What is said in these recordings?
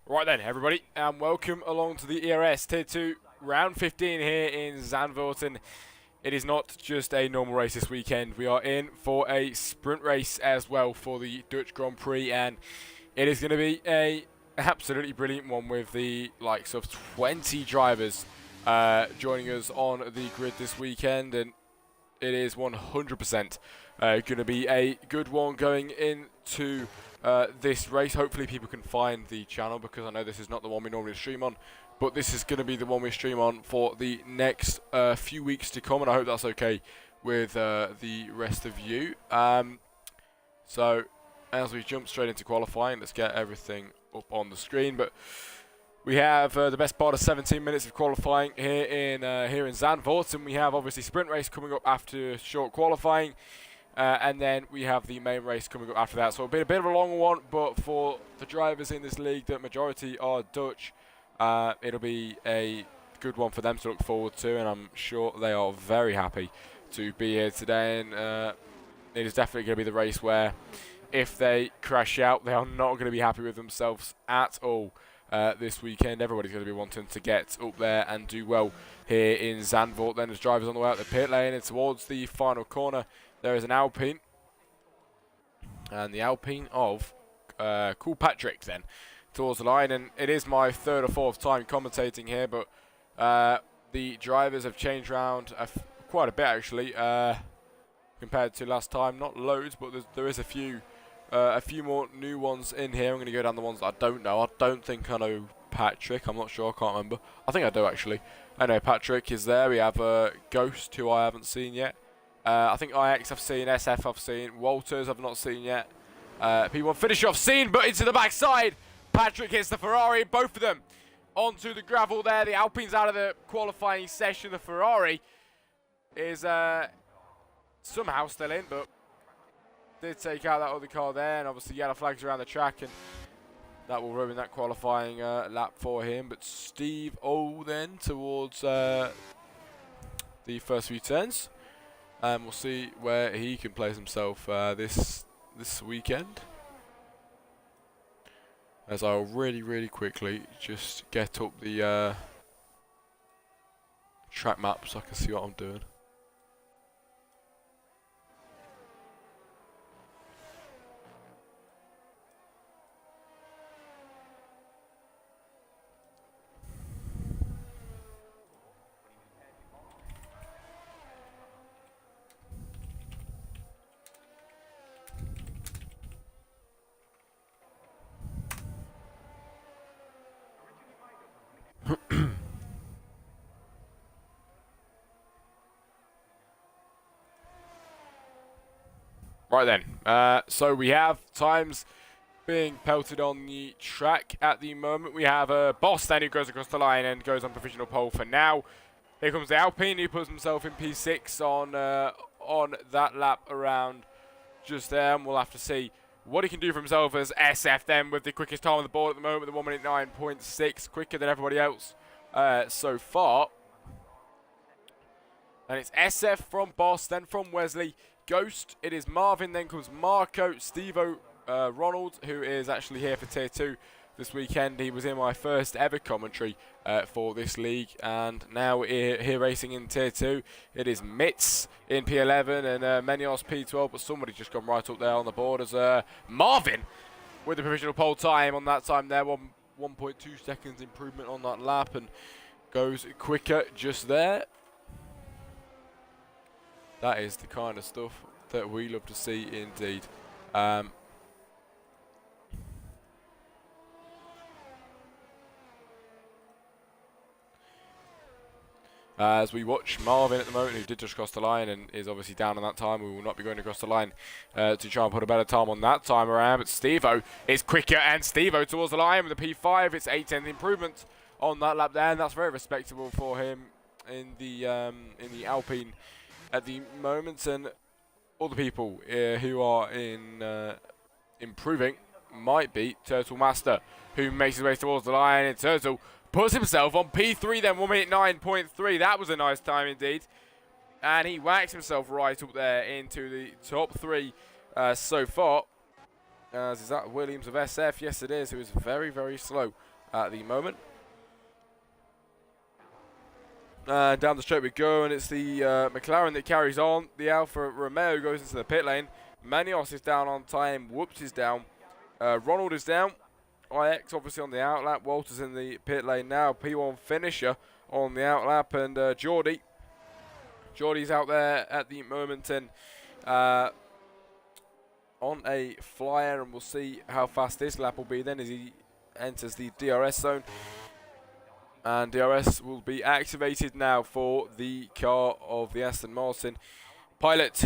Right then, everybody, and welcome along to the ERS Tier 2 Round 15 here in Zandvoort. And it is not just a normal race this weekend. We are in for a sprint race as well for the Dutch Grand Prix, and it is going to be a absolutely brilliant one with the likes of 20 drivers joining us on the grid this weekend, and it is 100% going to be a good one going into this race. Hopefully people can find the channel, because I know this is not the one we normally stream on, but this is going to be the one we stream on for the next few weeks to come, and I hope that's okay with the rest of you. So as we jump straight into qualifying, let's get everything up on the screen. But we have the best part of 17 minutes of qualifying here in Zandvoort, and we have obviously sprint race coming up after short qualifying. And then we have the main race coming up after that. So it'll be a bit of a longer one, but for the drivers in this league, the majority are Dutch, it'll be a good one for them to look forward to, and I'm sure they are very happy to be here today. And it is definitely going to be the race where if they crash out, they are not going to be happy with themselves at all this weekend. Everybody's going to be wanting to get up there and do well here in Zandvoort. Then there's drivers on the way out the pit lane, and towards the final corner, there is an Alpine, and the Alpine of Cool Patrick then towards the line. And it is my third or fourth time commentating here, but the drivers have changed around quite a bit actually compared to last time. Not loads, but there is a few more new ones in here. I'm going to go down the ones that I don't know. I don't think I know Patrick. I'm not sure. I can't remember. I think I do actually. I know Patrick is there. We have Ghost, who I haven't seen yet. I think IX I've seen, SF I've seen, Walters I've not seen yet. P1 finish off seen, but into the backside. Patrick hits the Ferrari, both of them onto the gravel there. The Alpine's out of the qualifying session. The Ferrari is somehow still in, but did take out that other car there, and obviously yellow flags around the track, and that will ruin that qualifying lap for him. But Steve O then towards the first few turns. And we'll see where he can place himself this weekend. As I'll really quickly just get up the track map so I can see what I'm doing. Right then, so we have times being pelted on the track at the moment. We have Boss then who goes across the line and goes on provisional pole for now. Here comes the Alpine, who puts himself in P6 on that lap around just there, and we'll have to see what he can do for himself as SF then with the quickest time on the board at the moment, the 1 minute 9.6, quicker than everybody else so far. And it's SF from Boss, then from Wesley, Ghost, it is Marvin, then comes Marco, Stevo, Ronald, who is actually here for Tier 2 this weekend. He was in my first ever commentary for this league, and now here racing in Tier 2. It is Mitz in P11 and Menios P12, but somebody just gone right up there on the board as Marvin with the provisional pole time on that time there. 1.2 seconds improvement on that lap, and goes quicker just there. That is the kind of stuff that we love to see indeed. As we watch Marvin at the moment, who did just cross the line and is obviously down on that time. We will not be going across the line to try and put a better time on that time around. But Stevo is quicker, and Stevo towards the line with a P5. It's 8/10 improvement on that lap there, and that's very respectable for him in the Alpine at the moment. And other people who are in improving might be Turtle Master, who makes his way towards the line, and Turtle puts himself on P3 then, 1 minute 9.3. That was a nice time indeed. And he whacks himself right up there into the top 3 so far. Is that Williams of SF? Yes, it is, who is very, very slow at the moment. Down the straight we go, and it's the McLaren that carries on. The Alfa Romeo goes into the pit lane. Manios is down on time. Whoops is down. Ronald is down. IX obviously on the outlap. Walter's in the pit lane now. P1 finisher on the outlap, and Geordie's out there at the moment, and on a flyer, and we'll see how fast this lap will be then as he enters the DRS zone. And DRS will be activated now for the car of the Aston Martin pilot,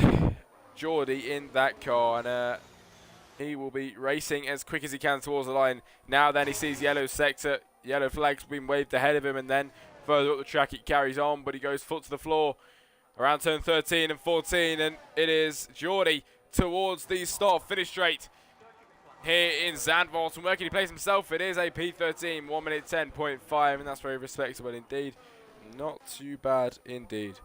Geordie, in that car, and he will be racing as quick as he can towards the line. Now then he sees yellow sector, yellow flag's been waved ahead of him, and then further up the track it carries on, but he goes foot to the floor around turn 13 and 14, and it is Geordie towards the start-finish straight here in Zandvoort. And where can he place himself? It is a P13, 1 minute 10.5, and that's very respectable indeed. Not too bad indeed.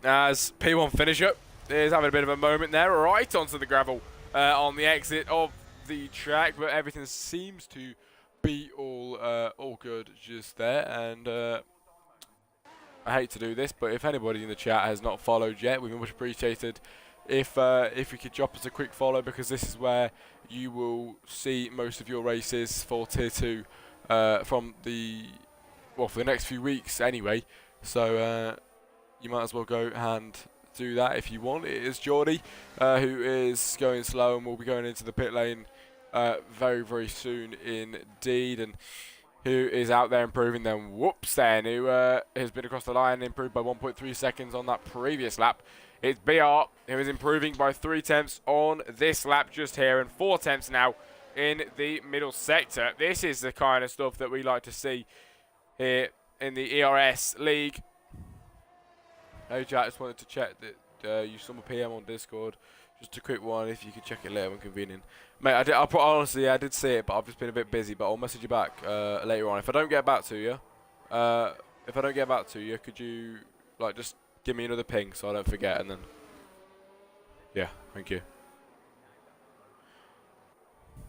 As P1 finisher is having a bit of a moment there, right onto the gravel on the exit of the track, but everything seems to be all good just there. And I hate to do this, but if anybody in the chat has not followed yet, we'd be much appreciated if you could drop us a quick follow, because this is where you will see most of your races for Tier 2 for the next few weeks anyway. So you might as well go and do that if you want. It is Geordie who is going slow and will be going into the pit lane very, very soon indeed, and who is out there improving then. Whoops then, who has been across the line and improved by 1.3 seconds on that previous lap. It's BR who is improving by 3 tenths on this lap just here, and 4 tenths now in the middle sector. This is the kind of stuff that we like to see here in the ERS League. Hey Jack, just wanted to check that you saw my PM on Discord. Just a quick one, if you could check it later when convenient. Mate, honestly, I did see it, but I've just been a bit busy. But I'll message you back later on. If I don't get back to you, could you just give me another ping so I don't forget, and then yeah, thank you.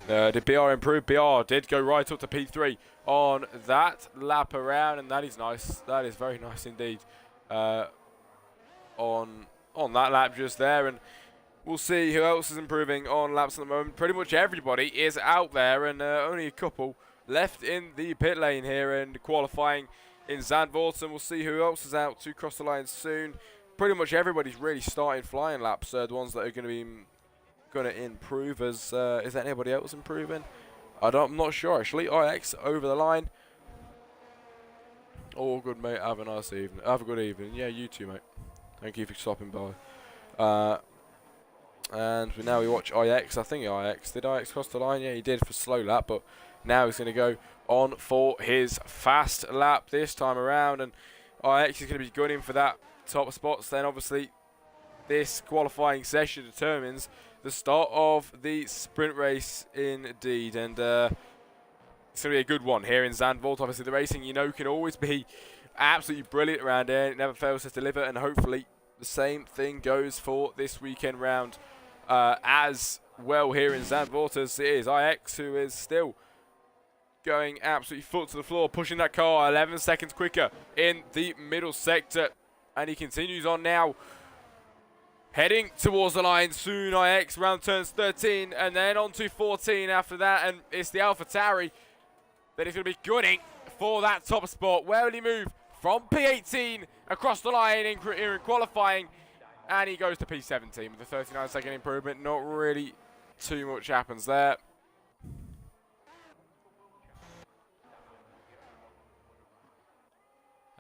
Did BR improve? BR did go right up to P3 on that lap around, and that is nice. That is very nice indeed. On that lap just there, and we'll see who else is improving on laps at the moment. Pretty much everybody is out there, and only a couple left in the pit lane here and qualifying in Zandvoort, and we'll see who else is out to cross the line soon. Pretty much everybody's really starting flying laps, the ones that are going to improve. Is there anybody else improving? I'm not sure actually. IX over the line. All good, mate. Have a nice evening. Have a good evening. Yeah, you too, mate. Thank you for stopping by. And now we watch IX. I think did IX cross the line? Yeah, he did for slow lap, but now he's going to go on for his fast lap this time around, and IX is going to be gunning for that top spots. Then obviously this qualifying session determines the start of the sprint race indeed, and it's going to be a good one here in Zandvoort. Obviously the racing, can always be absolutely brilliant around here. It never fails to deliver, and hopefully the same thing goes for this weekend round as well here in Zandvoort, as it is IX who is still going absolutely foot to the floor, pushing that car 11 seconds quicker in the middle sector, and he continues on now, heading towards the line soon. IX round turns 13 and then on to 14 after that, and it's the AlphaTauri that is going to be gunning for that top spot. Where will he move? From P18 across the line in qualifying, and he goes to P17 with a 39-second improvement. Not really too much happens there.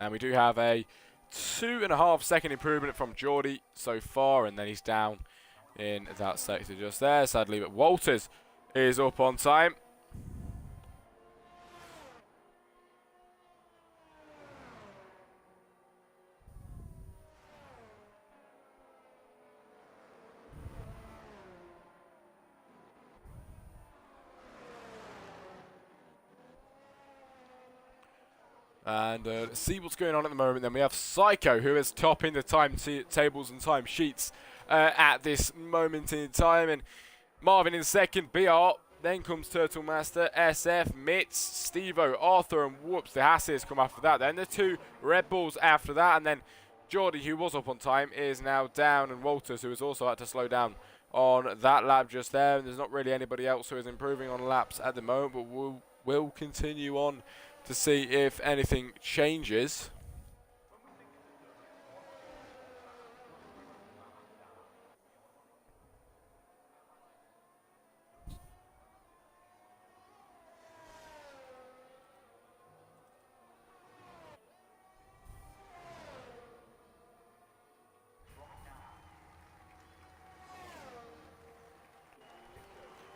And we do have a 2.5-second improvement from Geordie so far, and then he's down in that sector just there, sadly. But Walters is up on time. And let's see what's going on at the moment. Then we have Psycho, who is topping the time tables and time sheets at this moment in time. And Marvin in second, BR. Then comes Turtle Master, SF, Mitz, Stevo, Arthur, and Whoops. The Hassies come after that. Then the two Red Bulls after that. And then Geordie, who was up on time, is now down. And Walters, who has also had to slow down on that lap just there. And there's not really anybody else who is improving on laps at the moment. But we'll continue on to see if anything changes.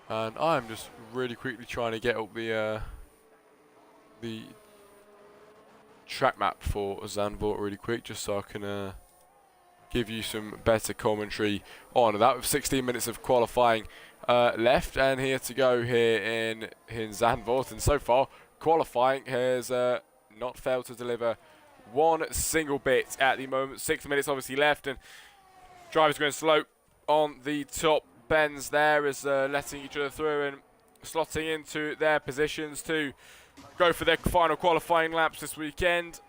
And I'm just really quickly trying to get up the track map for Zandvoort really quick, just so I can give you some better commentary on that. With 16 minutes of qualifying left, and here to go here in Zandvoort. And so far, qualifying has not failed to deliver one single bit at the moment. 6 minutes obviously left, and drivers going slow on the top bends there, as letting each other through and slotting into their positions to go for their final qualifying laps this weekend.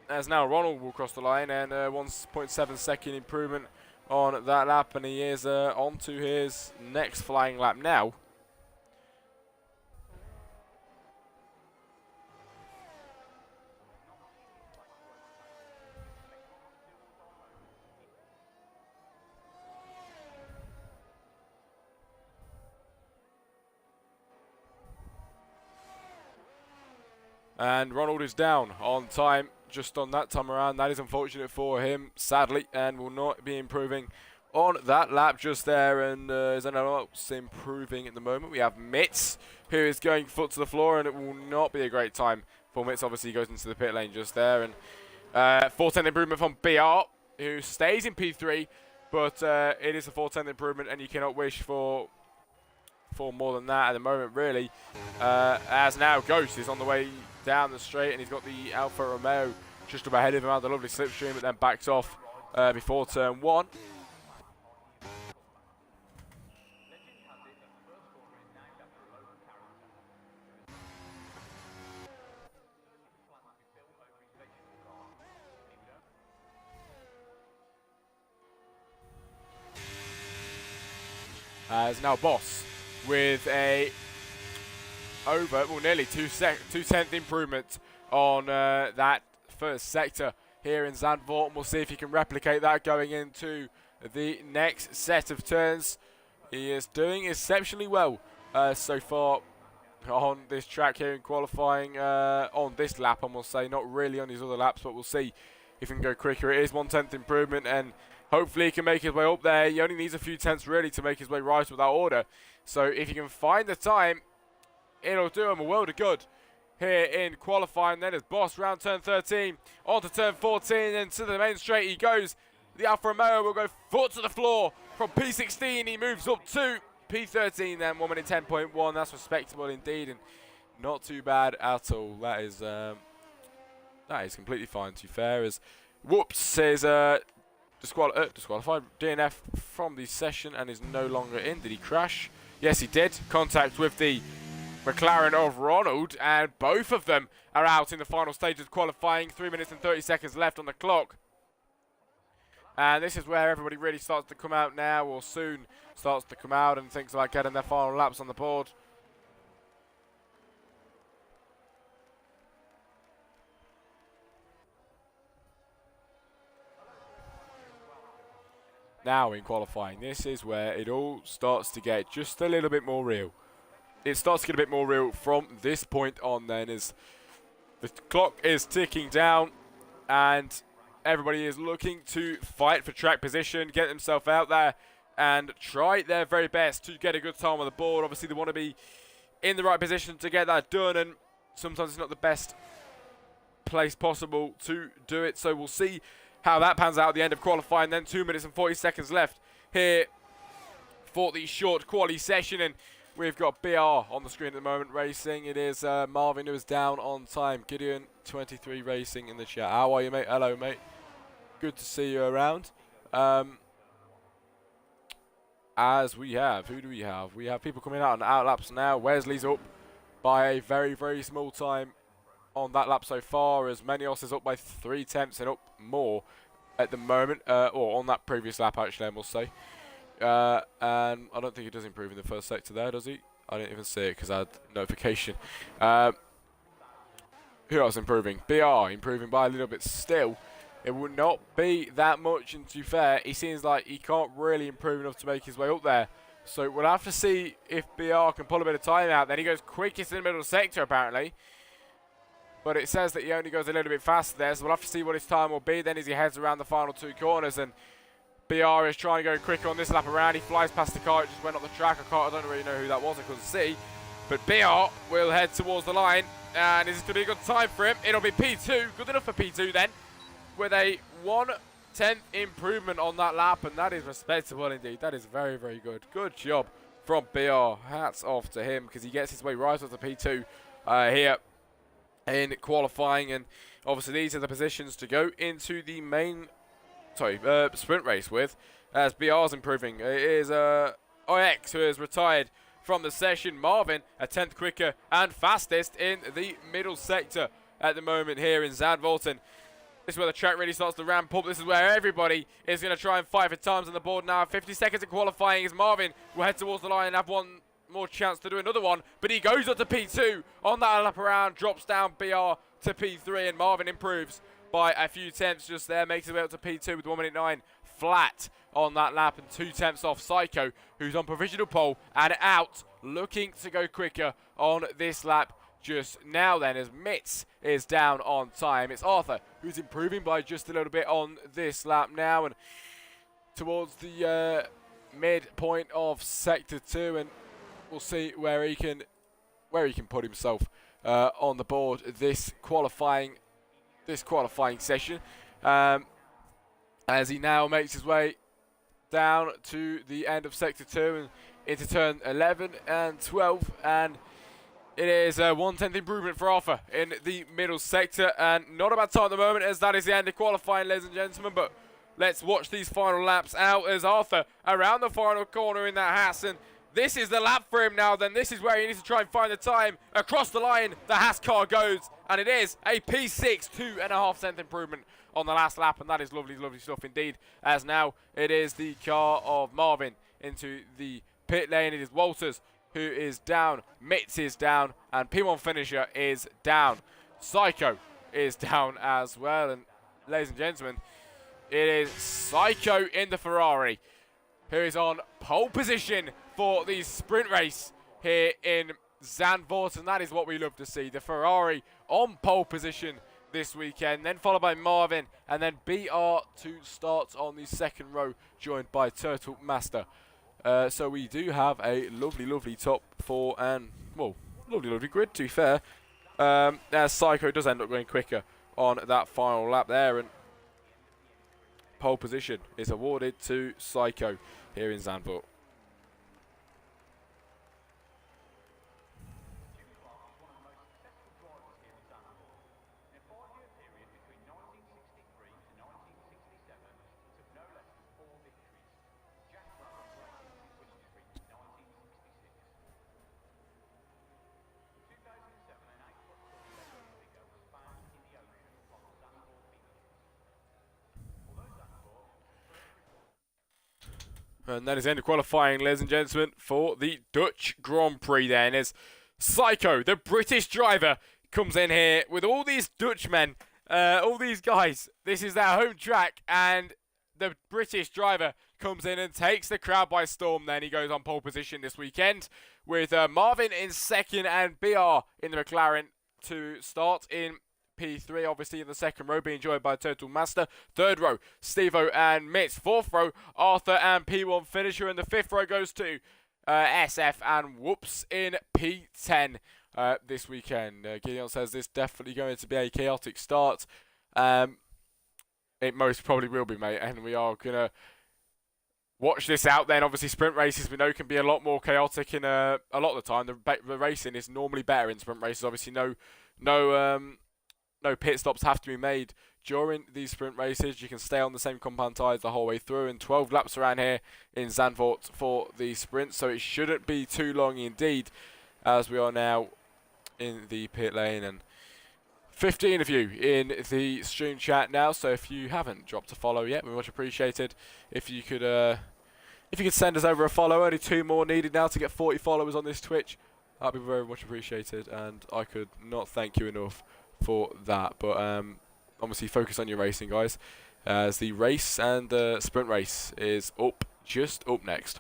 As now Ronald will cross the line, and 1.7 second improvement on that lap, and he is on to his next flying lap now. And Ronald is down on time just on that time around. That is unfortunate for him, sadly, and will not be improving on that lap just there. And is anyone else improving at the moment? We have Mitz, who is going foot to the floor, and it will not be a great time for Mitz. Obviously, he goes into the pit lane just there. And 410 improvement from BR, who stays in P3, but it is a 410 improvement, and you cannot wish for more than that at the moment, really. As now Ghost is on the way down the straight, and he's got the Alfa Romeo just up ahead of him out the lovely slipstream, but then backs off before turn one. As now Boss with a nearly 2/10 improvement on that first sector here in Zandvoort, and we'll see if he can replicate that going into the next set of turns. He is doing exceptionally well so far on this track here in qualifying, on this lap, I must say, not really on his other laps, but we'll see if he can go quicker. It is 1/10 improvement, and hopefully he can make his way up there. He only needs a few tenths really to make his way right with that order, so if he can find the time, it'll do him a world of good here in qualifying. Then as Boss round turn 13, on to turn 14, and to the main straight he goes. The Alfa Romeo will go foot to the floor from P16. He moves up to P13 then, 1 minute 10.1. That's respectable indeed, and not too bad at all. That is completely fine, to be fair. As Whoops is disqualified, DNF from the session, and is no longer in. Did he crash? Yes, he did. Contact with the McLaren of Ronald, and both of them are out in the final stage of qualifying. 3 minutes and 30 seconds left on the clock. And this is where everybody really starts to come out now, or soon starts to come out, and thinks about getting their final laps on the board. Now in qualifying, this is where it all starts to get just a little bit more real. It starts to get a bit more real from this point on then, as the clock is ticking down and everybody is looking to fight for track position, get themselves out there and try their very best to get a good time on the board. Obviously they want to be in the right position to get that done, and sometimes it's not the best place possible to do it, so we'll see how that pans out at the end of qualifying. Then 2 minutes and 40 seconds left here for the short quali session, and we've got BR on the screen at the moment racing. It is Marvin who is down on time. Gideon 23 racing in the chat. How are you, mate? Hello, mate. Good to see you around. As we have, who do we have? We have people coming out on out laps now. Wesley's up by a very, very small time on that lap so far, as Menios is up by 3 tenths and up more at the moment, or on that previous lap actually, I must say. And I don't think he does improve in the first sector there, does he? I didn't even see it because I had notification. Who else improving? BR improving by a little bit still. It would not be that much, and to be fair, he seems like he can't really improve enough to make his way up there. So we'll have to see if BR can pull a bit of time out. Then he goes quickest in the middle sector, apparently. But it says that he only goes a little bit faster there, so we'll have to see what his time will be then as he heads around the final 2 corners. And BR is trying to go quicker on this lap around. He flies past the car, it just went up the track. I don't really know who that was, I couldn't see. But BR will head towards the line, and is this going to be a good time for him? It'll be P2, good enough for P2 then, with a 1/10 improvement on that lap, and that is respectable indeed. That is very, very good. Good job from BR. Hats off to him, because he gets his way right up to P2 here in qualifying, and obviously these are the positions to go into the main sprint race with, as BR's improving. It is IX who has retired from the session. Marvin a 10th quicker and fastest in the middle sector at the moment here in Zandvoort. This is where the track really starts to ramp up. This is where everybody is going to try and fight for times on the board now. 50 seconds of qualifying as Marvin will head towards the line and have one more chance to do another one, but he goes up to P2 on that lap around, drops down BR to P3, and Marvin improves by a few tenths just there, makes his way up to P2 with 1 minute 9 flat on that lap, and 2 tenths off Psycho, who's on provisional pole and out, looking to go quicker on this lap just now then, as Mitz is down on time. It's Arthur who's improving by just a little bit on this lap now, and towards the midpoint of sector 2, and we'll see where he can put himself on the board this qualifying session, as he now makes his way down to the end of sector 2 and into turn 11 and 12, and it is a 1/10 improvement for Arthur in the middle sector, and not a bad time at the moment, as that is the end of qualifying, ladies and gentlemen. But let's watch these final laps out as Arthur around the final corner in that Haas, and this is the lap for him now then. This is where he needs to try and find the time. Across the line, the Haas car goes, and it is a P6, 2.5 improvement on the last lap, and that is lovely, lovely stuff indeed, as now it is the car of Marvin into the pit lane. It is Walters who is down, Mitz is down, and P1 finisher is down. Psycho is down as well, and ladies and gentlemen, it is Psycho in the Ferrari who is on pole position for the sprint race here in Zandvoort, and that is what we love to see. The Ferrari on pole position this weekend, then followed by Marvin, and then BR to start on the second row, joined by Turtle Master. So we do have a lovely, lovely top 4, and, well, lovely, lovely grid, to be fair. As Psycho does end up going quicker on that final lap there, and pole position is awarded to Psycho here in Zandvoort. And that is the end of qualifying, ladies and gentlemen, for the Dutch Grand Prix then, as Psycho, the British driver, comes in here with all these Dutchmen, all these guys. This is their home track, and the British driver comes in and takes the crowd by storm then. He goes on pole position this weekend with Marvin in second and BR in the McLaren to start in P3, obviously in the second row, being joined by Total Master. Third row, Stevo and Mitz. Fourth row, Arthur and P1 finisher. And the fifth row goes to SF and Whoops in P10 this weekend. Gideon says this definitely going to be a chaotic start. It most probably will be, mate, and we are going to watch this out then. Obviously, sprint races we know can be a lot more chaotic in a lot of the time. The racing is normally better in sprint races. Obviously, no pit stops have to be made during these sprint races. You can stay on the same compound tyres the whole way through, and 12 laps around here in Zandvoort for the sprint, so it shouldn't be too long indeed, as we are now in the pit lane. And 15 of you in the stream chat now, so if you haven't dropped a follow yet, we much appreciated if you could send us over a follow. Only 2 more needed now to get 40 followers on this Twitch. That'd be very much appreciated, and I could not thank you enough for that. But obviously focus on your racing, guys, as the race and the sprint race is just up next.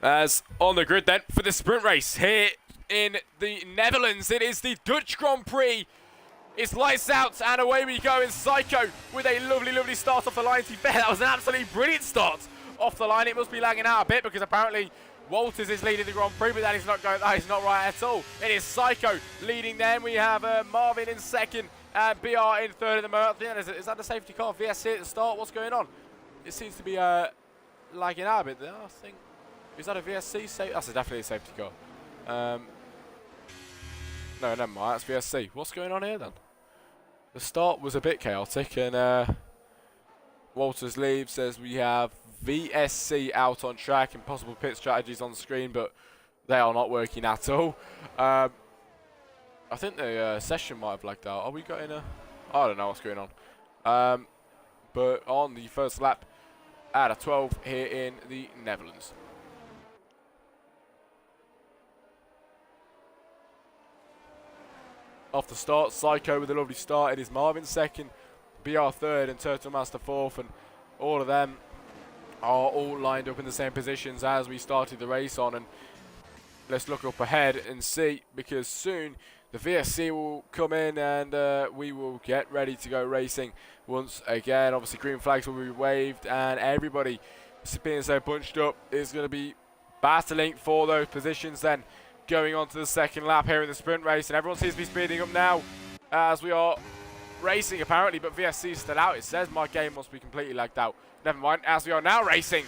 As on the grid then for the sprint race here in the Netherlands, it is the Dutch Grand Prix. It's lights out and away we go in Psycho with a lovely start off the line. That was an absolutely brilliant start off the line. It must be lagging out a bit because apparently Walters is leading the Grand Prix, but that is not right at all. It is Psycho leading them. We have Marvin in second and BR in third at the moment. Is that the safety car VSC at the start? What's going on? It seems to be lagging out a bit there, I think. Is that a VSC? That's definitely a safety car. No, never mind. That's VSC. What's going on here then? The start was a bit chaotic, and Walters leaves as we have VSC out on track and possible pit strategies on the screen, but they are not working at all. I think the session might have lagged out. Are we getting a... I don't know what's going on. But on the first lap, out of 12 here in the Netherlands. Off the start, Psycho with a lovely start. It is Marvin second, BR third, and Turtle Master fourth, and all of them are all lined up in the same positions as we started the race on. And let's look up ahead and see, because soon the VSC will come in and we will get ready to go racing once again. Obviously green flags will be waved, and everybody being so bunched up is going to be battling for those positions then going on to the second lap here in the sprint race. And everyone seems to be speeding up now as we are racing apparently, but VSC is still out. It says my game must be completely lagged out. Never mind, as we are now racing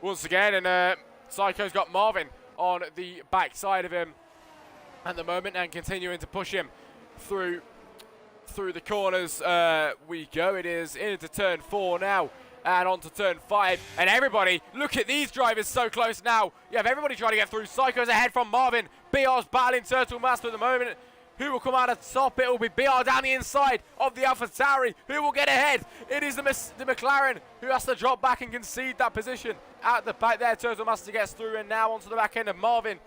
once again, and Psycho's got Marvin on the back side of him at the moment and continuing to push him through the corners. We go. It is into turn 4 now and on to turn 5, and everybody, look at these drivers so close now. You have everybody trying to get through. Psycho's ahead from Marvin. BR's battling Turtle Master at the moment. Who will come out at top? It will be BR down the inside of the AlphaTauri. Who will get ahead? It is the McLaren who has to drop back and concede that position. At the back there, Turtle Master gets through, and now onto the back end of Marvin,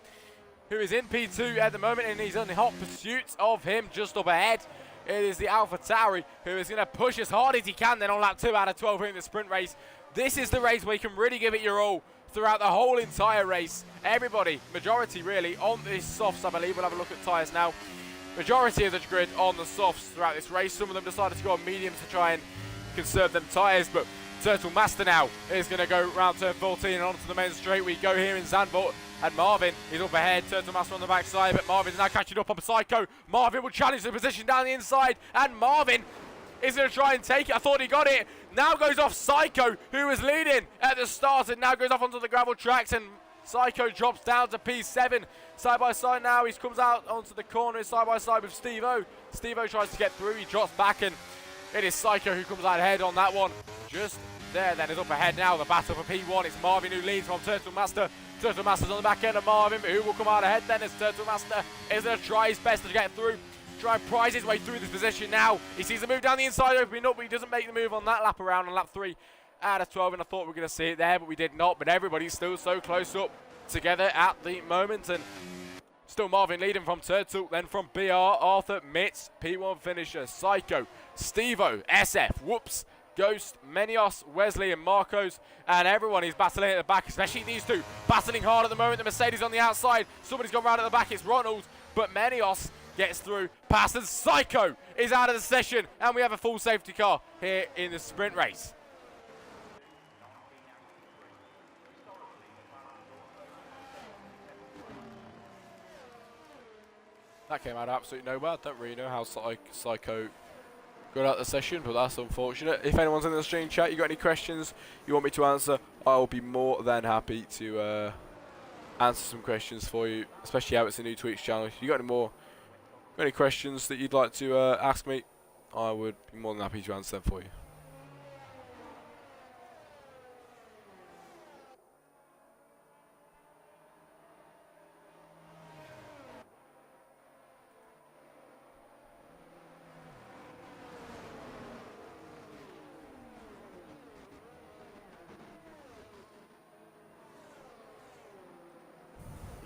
who is in P2 at the moment, and he's in hot pursuit of him just up ahead. It is the AlphaTauri who is going to push as hard as he can then on lap 2 out of 12 in the sprint race. This is the race where you can really give it your all throughout the whole entire race. Everybody, majority really, on the softs, I believe. We'll have a look at tyres now. Majority of the grid on the softs throughout this race. Some of them decided to go on mediums to try and conserve them tyres, but Turtle Master now is going to go round turn 14 and onto the main straight. We go here in Zandvoort. And Marvin is up ahead, Turtle Master on the backside, but Marvin's now catching up on Psycho. Marvin will challenge the position down the inside, and Marvin is going to try and take it. I thought he got it. Now goes off Psycho, who was leading at the start, and now goes off onto the gravel tracks, and Psycho drops down to P7. Side by side now, he comes out onto the corner side by side with Steve-O. Steve-O tries to get through, he drops back, and it is Psycho who comes out ahead on that one. Just there then is up ahead now, the battle for P1. It's Marvin who leads from Turtle Master. Turtle Master's on the back end of Marvin, but who will come out ahead then as Turtle Master is going to try his best to get through, try and prize his way through this position now. He sees the move down the inside opening up, but he doesn't make the move on that lap around on lap 3 out of 12, and I thought we were going to see it there, but we did not. But everybody's still so close up together at the moment, and still Marvin leading from Turtle, then from BR, Arthur, Mitz, P1 finisher, Psycho, Steve-O, SF, Whoops, Ghost, Menios, Wesley and Marcos, and everyone is battling at the back, especially these two, battling hard at the moment. The Mercedes on the outside, somebody's gone round at the back, it's Ronald, but Menios gets through, passes. Psycho is out of the session, and we have a full safety car here in the sprint race. That came out absolutely nowhere. I don't really know how Psycho got out of the session, but that's unfortunate. If anyone's in the stream chat, you got any questions you want me to answer, I'll be more than happy to answer some questions for you, especially how it's a new Twitch channel. If you got any questions that you'd like to ask me, I would be more than happy to answer them for you.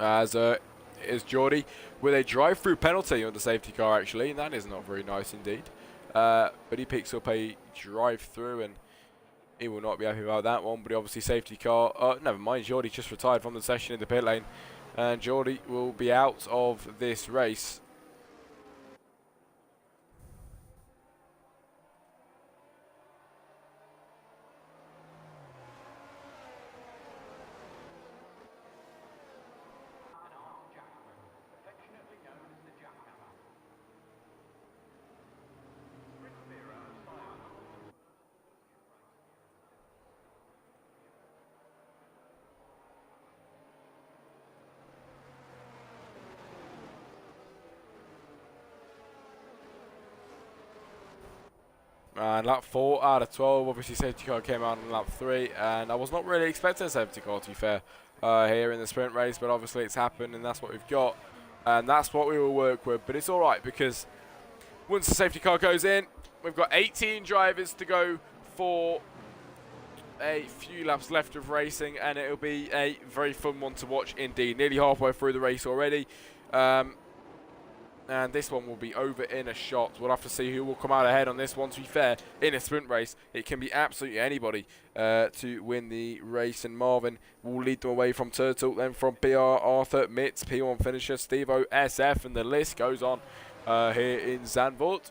As is Geordie with a drive-through penalty on the safety car, actually, and that is not very nice indeed. But he picks up a drive-through, and he will not be happy about that one. But obviously, safety car. Never mind, Geordie just retired from the session in the pit lane, and Geordie will be out of this race. And lap 4 out of 12, obviously safety car came out on lap 3, and I was not really expecting a safety car, to be fair, here in the sprint race, but obviously it's happened, and that's what we've got, and that's what we will work with. But it's alright, because once the safety car goes in, we've got 18 drivers to go for a few laps left of racing, and it'll be a very fun one to watch indeed. Nearly halfway through the race already. And this one will be over in a shot. We'll have to see who will come out ahead on this one. To be fair, in a sprint race, it can be absolutely anybody to win the race. And Marvin will lead them away from Turtle, then from PR, Arthur, Mitz, P1 finisher, Stevo, SF, and the list goes on here in Zandvoort.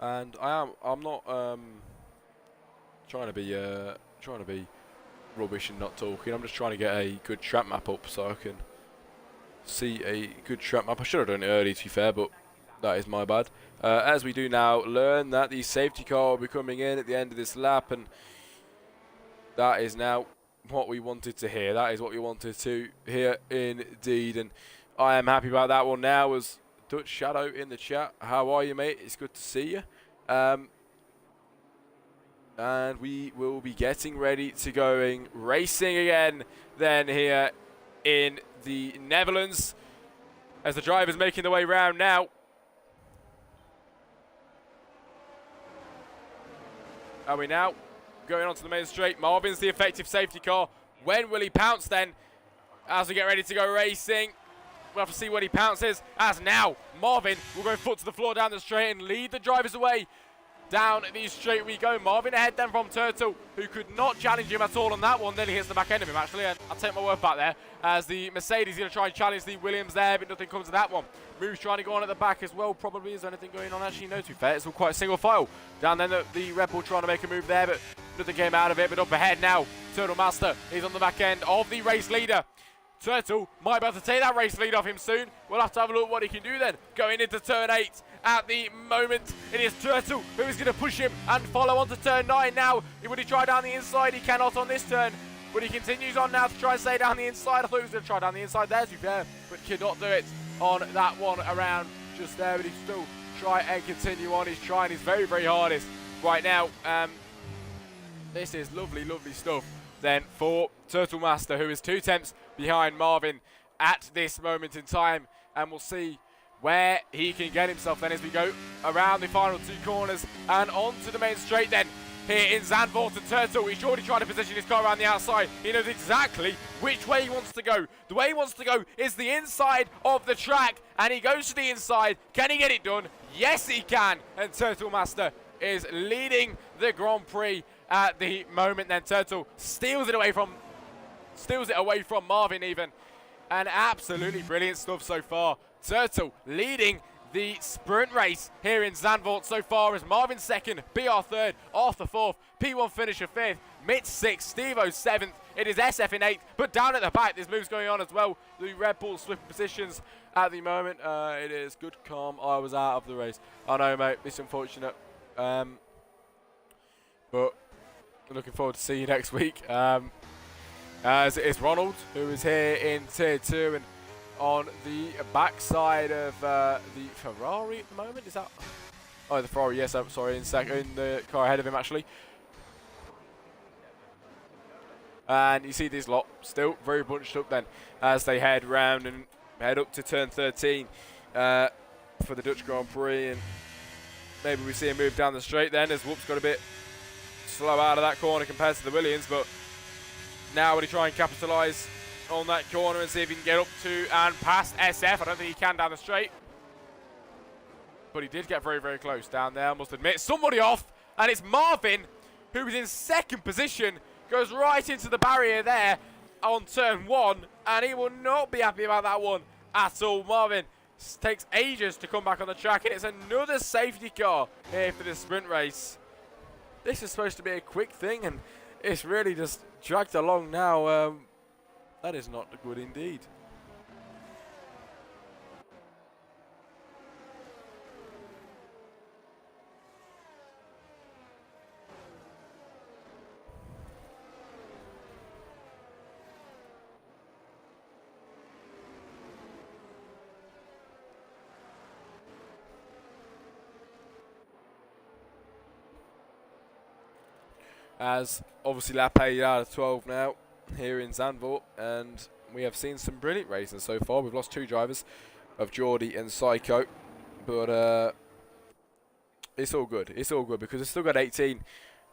And I'm not trying to be rubbish and not talking. I'm just trying to get a good track map up so I can see a good track map. I should have done it early, to be fair, but that is my bad. As we do now learn that the safety car will be coming in at the end of this lap, and that is now what we wanted to hear. That is what we wanted to hear indeed, and I am happy about that one now. As Dutch Shadow in the chat, how are you, mate? It's good to see you. And we will be getting ready to going racing again then here in the Netherlands, as the driver's making their way round now. Are we now going onto the main straight? Marvin's the effective safety car. When will he pounce then? As we get ready to go racing, we'll have to see when he pounces. As now, Marvin will go foot to the floor down the straight and lead the drivers away. Down the straight we go. Marvin ahead then from Turtle, who could not challenge him at all on that one. Then he hits the back end of him, actually. And I'll take my word back there, as the Mercedes is going to try and challenge the Williams there, but nothing comes of that one. Moose trying to go on at the back as well, probably. Is there anything going on? Actually, no, to be fair. It's all quite a single file. Down then, the Red Bull trying to make a move there, but nothing came out of it. But up ahead now, Turtle Master is on the back end of the race leader. Turtle might be able to take that race lead off him soon. We'll have to have a look what he can do then. Going into turn 8 at the moment. It is Turtle who is going to push him and follow on to turn 9 now. Would he try down the inside? He cannot on this turn. But he continues on now to try and stay down the inside. I thought he was going to try down the inside there, to be fair, but cannot do it on that one around just there. But he still try and continue on. He's trying his very, very hardest right now. This is lovely, lovely stuff. Then for Turtle Master, who is 2 tenths behind Marvin at this moment in time, and we'll see where he can get himself then as we go around the final 2 corners and onto the main straight then. Here in Zandvoort, and Turtle is already trying to position his car around the outside. He knows exactly which way he wants to go. The way he wants to go is the inside of the track, and he goes to the inside. Can he get it done? Yes, he can. And Turtle Master is leading the Grand Prix at the moment. Then Turtle steals it away from Marvin even. And absolutely brilliant stuff so far. Turtle leading the sprint race here in Zandvoort so far as Marvin 2nd, BR 3rd, Arthur 4th, P1 finisher 5th, Mitch 6th, Stevo 7th. It is SF in 8th, but down at the back there's moves going on as well. The Red Bull swift positions at the moment. It is good, calm. I was out of the race. I know, mate. It's unfortunate. But looking forward to seeing you next week. As it's Ronald, who is here in Tier 2 and on the backside of the Ferrari at the moment. Is that? Oh, the Ferrari. Yes, I'm sorry. In the car ahead of him, actually. And you see this lot still very bunched up then as they head round and head up to turn 13 for the Dutch Grand Prix. And maybe we see him move down the straight then as Whoop's got a bit slow out of that corner compared to the Williams. But now will he try and capitalise on that corner and see if he can get up to and past SF. I don't think he can down the straight. But he did get very, very close down there, I must admit. Somebody off, and it's Marvin, who is in 2nd position, goes right into the barrier there on turn 1, and he will not be happy about that one at all. Marvin takes ages to come back on the track, and it's another safety car here for this sprint race. This is supposed to be a quick thing, and it's really just dragged along now. That is not good indeed. As obviously lap 8 out of 12 now here in Zandvoort, and we have seen some brilliant racing so far. We've lost 2 drivers of Geordie and Psycho, but it's all good. It's all good because we've still got 18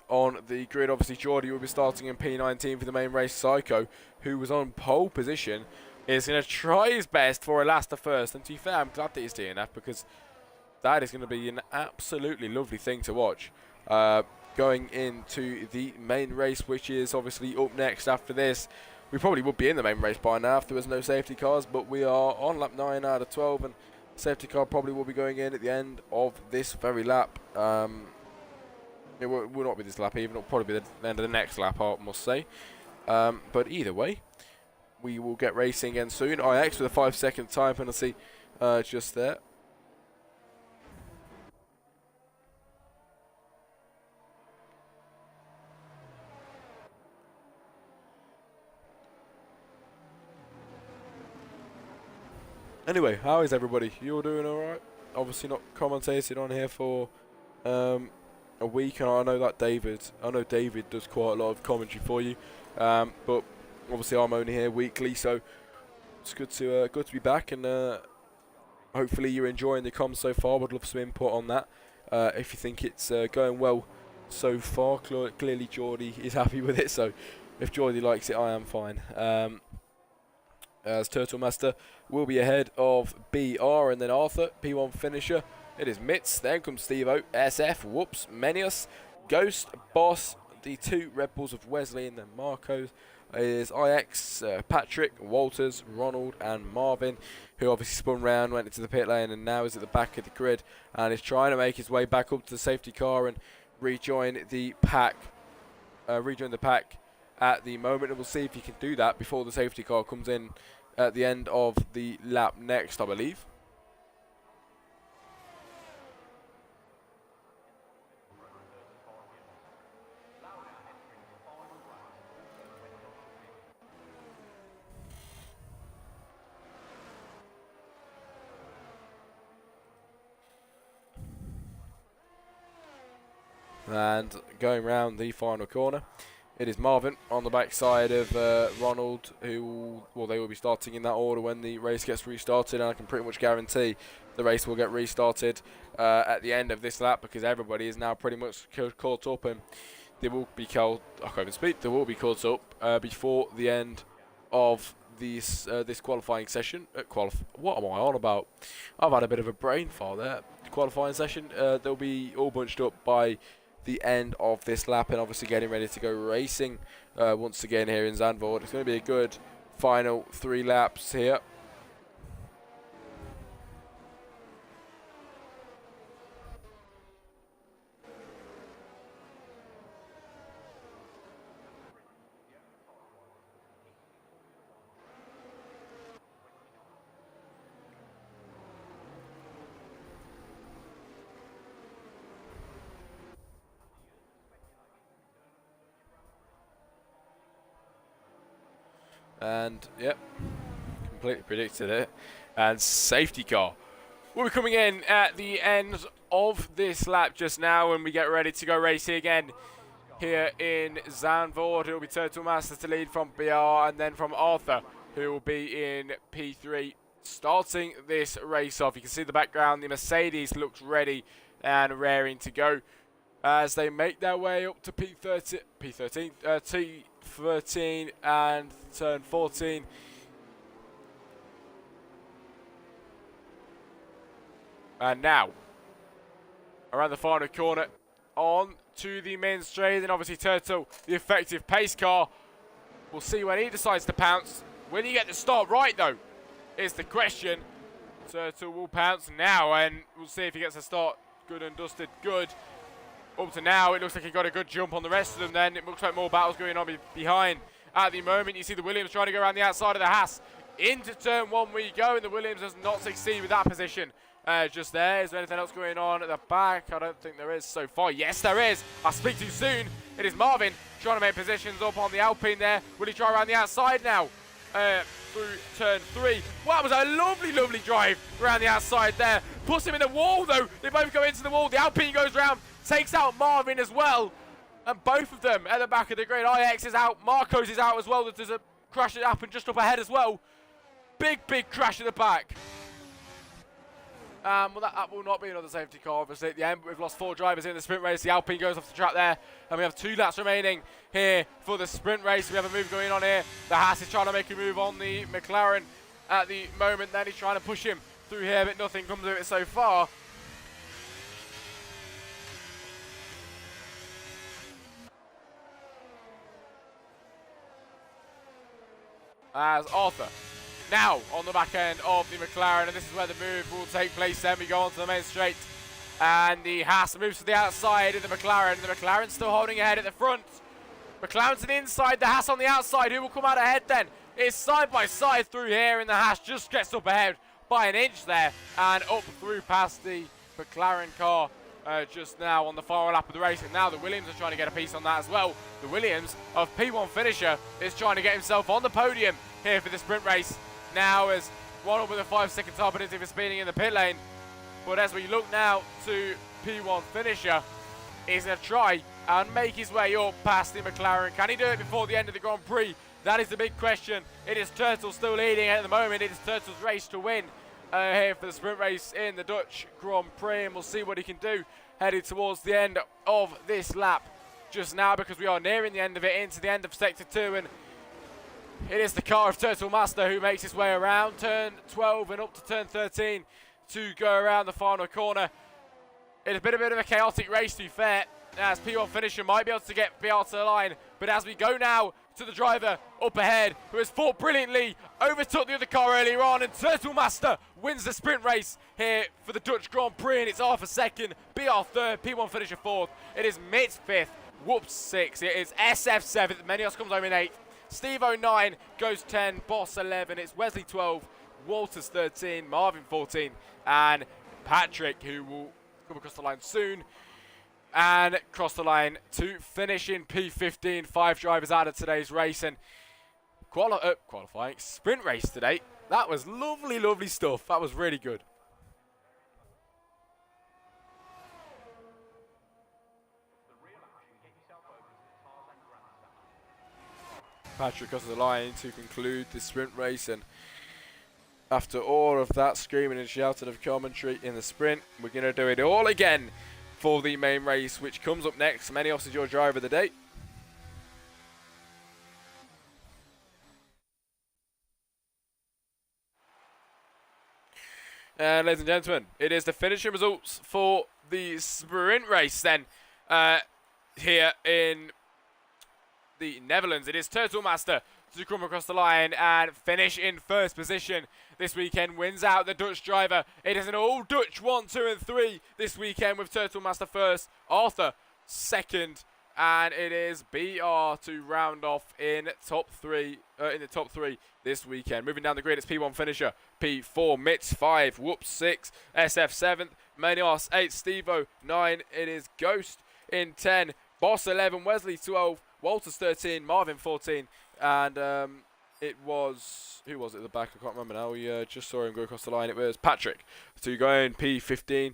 on the grid. Obviously, Geordie will be starting in P19 for the main race. Psycho, who was on pole position, is going to try his best for a last to first. And to be fair, I'm glad that he's doing that because that is going to be an absolutely lovely thing to watch. Going into the main race, which is obviously up next after this. We probably would be in the main race by now if there was no safety cars, but we are on lap 9 out of 12, and safety car probably will be going in at the end of this very lap. It will not be this lap even, it will probably be the end of the next lap, I must say. But either way, we will get racing again soon. IX with a 5-second time penalty just there. Anyway, how is everybody? You all doing alright? Obviously not commentated on here for a week, and I know David does quite a lot of commentary for you, but obviously I'm only here weekly, so it's good to be back, and hopefully you're enjoying the comms so far. Would love some input on that. If you think it's going well so far, clearly Geordie is happy with it, so if Geordie likes it, I am fine. As Turtle Master will be ahead of BR and then Arthur, P1 finisher. It is Mitz, then comes Stevo, SF, Whoops, Menius, Ghost, Boss, the 2 Red Bulls of Wesley, and then Marco is IX, Patrick, Walters, Ronald, and Marvin, who obviously spun round, went into the pit lane, and now is at the back of the grid and is trying to make his way back up to the safety car and rejoin the pack. At the moment, and we'll see if he can do that before the safety car comes in at the end of the lap next, I believe. And going round the final corner, it is Marvin on the backside of Ronald, who they will be starting in that order when the race gets restarted, and I can pretty much guarantee the race will get restarted at the end of this lap, because everybody is now pretty much caught up, and they will be caught. I can't even speak. They will be caught up before the end of this qualifying session. What am I on about? I've had a bit of a brain fart there. Qualifying session. They'll be all bunched up by the end of this lap, and obviously getting ready to go racing once again here in Zandvoort. It's going to be a good final 3 laps here. And, yep, completely predicted it. And safety car will be coming in at the end of this lap just now when we get ready to go racing again here in Zandvoort. It will be Turtle Master to lead from BR, and then from Arthur, who will be in P3, starting this race off. You can see the background, the Mercedes looks ready and raring to go as they make their way up to T13 and turn 14. And now, around the final corner, on to the men's straight, and obviously Turtle, the effective pace car. We'll see when he decides to pounce. Will he get the start right, though, is the question. Turtle will pounce now, and we'll see if he gets a start good and dusted good. Up to now, it looks like he got a good jump on the rest of them then. It looks like more battles going on behind. At the moment, you see the Williams trying to go around the outside of the Haas. Into turn 1 we go, and the Williams does not succeed with that position. Just there. Is there anything else going on at the back? I don't think there is so far. Yes, there is. I speak too soon. It is Marvin trying to make positions up on the Alpine there. Will he try around the outside now? Through turn 3. Well, that was a lovely, lovely drive around the outside there. Puts him in the wall, though. They both go into the wall. The Alpine goes round, takes out Marvin as well. And both of them at the back of the grid. IX is out. Marcos is out as well. There's a crash that happened just up ahead as well. Big, big crash at the back. Well, that will not be another safety car, obviously, at the end. We've lost 4 drivers in the sprint race. The Alpine goes off the track there. And we have 2 laps remaining here for the sprint race. We have a move going on here. The Haas is trying to make a move on the McLaren at the moment. Then he's trying to push him through here, but nothing comes of it so far. As Arthur now on the back end of the McLaren, and this is where the move will take place. Then we go on to the main straight, and the Haas moves to the outside of the McLaren. The McLaren's still holding ahead at the front. McLaren to the inside, the Haas on the outside. Who will come out ahead then? It's side by side through here, and the Haas just gets up ahead by an inch there, and up through past the McLaren car just now on the final lap of the race. And now the Williams are trying to get a piece on that as well. The Williams of P1 finisher is trying to get himself on the podium here for the sprint race. Now as Ronald with a 5-second top penalty for speeding in the pit lane. But as we look now to P1 finisher, he's going to try and make his way up past the McLaren. Can he do it before the end of the Grand Prix? That is the big question. It is Turtle still leading at the moment. It is Turtle's race to win here for the sprint race in the Dutch Grand Prix, and we'll see what he can do headed towards the end of this lap just now, because we are nearing the end of it, into the end of Sector 2, and it is the car of Turtle Master who makes his way around turn 12 and up to turn 13 to go around the final corner. It's been a bit of a chaotic race, to be fair, as P1 finisher might be able to get BR to the line. But as we go now to the driver up ahead, who has fought brilliantly, overtook the other car earlier on, and Turtle Master wins the sprint race here for the Dutch Grand Prix, and it's Arthur second, BR third, P1 finisher fourth. It is Mitz fifth, Whoops sixth, it is SF seventh, Menios comes home in eighth. Steve 09 goes 10, Boss 11, it's Wesley 12, Walters 13, Marvin 14, and Patrick, who will come across the line soon and cross the line to finish in P15. 5 drivers out of today's race, and qualifying sprint race today. That was lovely, lovely stuff. That was really good. Patrick crosses the line to conclude the sprint race, and after all of that screaming and shouting of commentary in the sprint, we're going to do it all again for the main race, which comes up next. Menios is your driver of the day. And ladies and gentlemen, it is the finishing results for the sprint race then here in the Netherlands. It is Turtle Master to come across the line and finish in first position this weekend. Wins out the Dutch driver. It is an all Dutch 1, 2 and 3 this weekend, with Turtle Master first, Arthur second, and it is BR to round off in the top three this weekend. Moving down the grid, it's P1 finisher, P4 Mitz 5, Whoops 6, SF 7th, Menios 8, Stevo 9. It is Ghost in 10, Boss 11, Wesley 12, Walters 13, Marvin 14, and it was, who was it at the back? I can't remember now. We just saw him go across the line. It was Patrick. So you go in P15,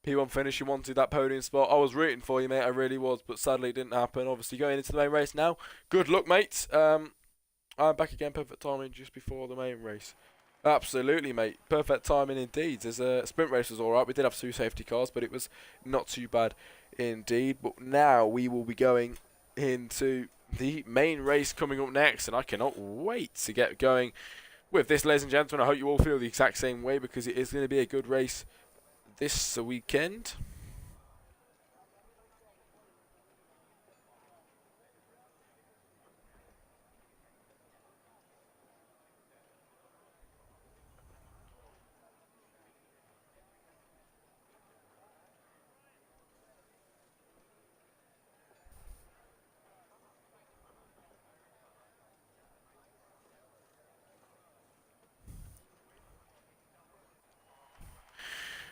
P1 finish. You wanted that podium spot. I was rooting for you, mate. I really was, but sadly it didn't happen. Obviously going into the main race now. Good luck, mate. I'm back again. Perfect timing just before the main race. Absolutely, mate. Perfect timing indeed. There's a sprint race was all right. We did have 2 safety cars, but it was not too bad indeed. But now we will be going into the main race coming up next, and I cannot wait to get going with this, ladies and gentlemen. I hope you all feel the exact same way, because it is going to be a good race this weekend.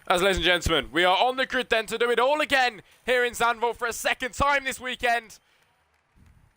As ladies and gentlemen, we are on the grid then to do it all again here in Zandvoort for a second time this weekend.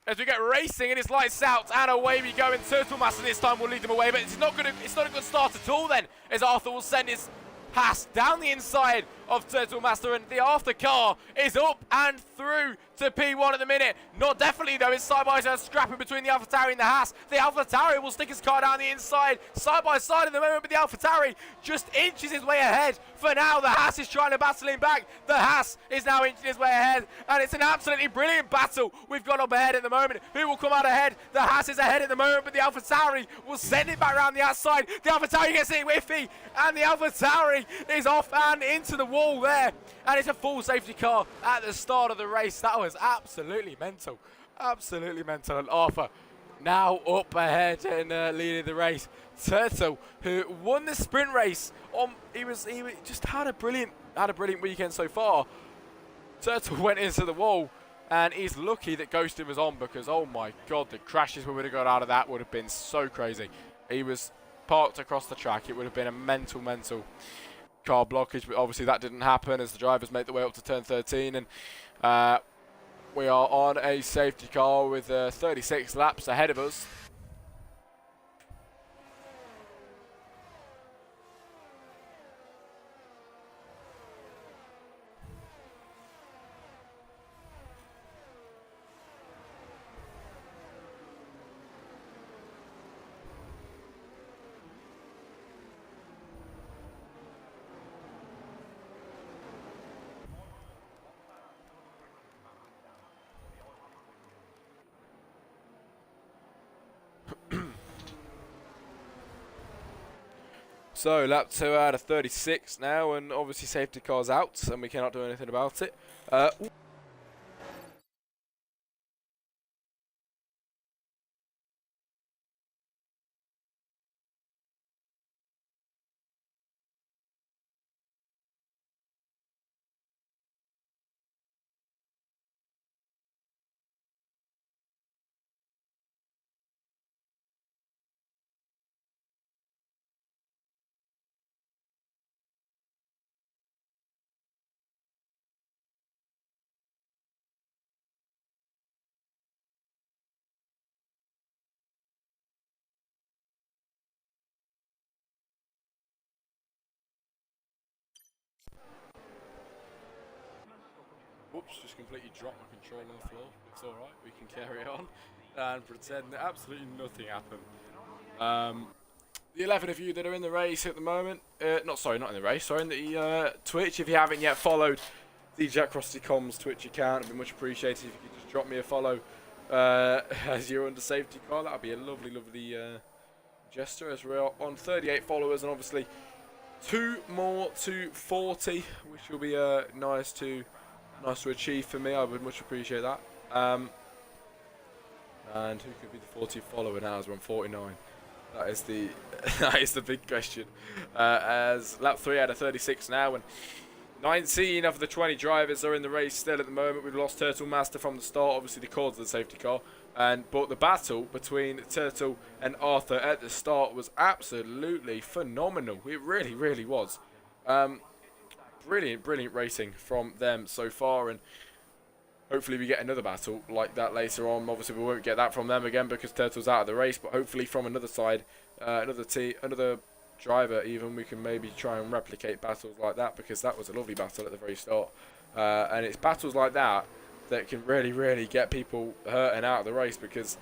As we get racing, and it's lights out, and away we go. And Turtle Master this time will lead them away, but it's not a good start at all then, as Arthur will send his pass down the inside of Turtle Master, and the after car is up and through to P1 at the minute. Not definitely though, it's side by side scrapping between the AlphaTauri and the Haas. The AlphaTauri will stick his car down the inside, side by side at the moment, but the AlphaTauri just inches his way ahead. For now, the Haas is trying to battle him back. The Haas is now inching his way ahead, and it's an absolutely brilliant battle we've got up ahead at the moment. Who will come out ahead? The Haas is ahead at the moment, but the AlphaTauri will send it back around the outside. The AlphaTauri gets it whiffy, and the AlphaTauri is off and into the wall there. And it's a full safety car at the start of the race. That was absolutely mental. Absolutely mental. And Arthur now up ahead and leading the race. Turtle, who won the sprint race, he just had a brilliant weekend so far. Turtle went into the wall, and he's lucky that Ghostin was on, because oh my god, the crashes we would have got out of that would have been so crazy. He was parked across the track. It would have been a mental car blockage, but obviously that didn't happen as the drivers made their way up to turn 13, and we are on a safety car with 36 laps ahead of us. So lap 2 out of 36 now, and obviously safety car's out, and we cannot do anything about it. Oops, just completely dropped my controller on the floor. It's alright, we can carry on. and pretend that absolutely nothing happened. The 11 of you that are in the race at the moment, not in the race, sorry, in the Twitch, if you haven't yet followed the Jack Crosty Comms Twitch account, it'd be much appreciated if you could just drop me a follow as you're under safety car. That would be a lovely, lovely gesture, as we're on 38 followers, and obviously 2 more to 40, which will be nice to achieve for me. I would much appreciate that. And who could be the 40th follower now as we're on 49? That is the that is the big question. As lap 3 out of 36 now, and 19 of the 20 drivers are in the race still at the moment. We've lost Turtle Master from the start, obviously the cause of the safety car. But the battle between Turtle and Arthur at the start was absolutely phenomenal. It really, really was. Brilliant racing from them so far, and hopefully we get another battle like that later on. Obviously we won't get that from them again because Turtle's out of the race, but hopefully from another side, another driver even, we can maybe try and replicate battles like that, because that was a lovely battle at the very start. And it's battles like that that can really, really get people hurt and out of the race, because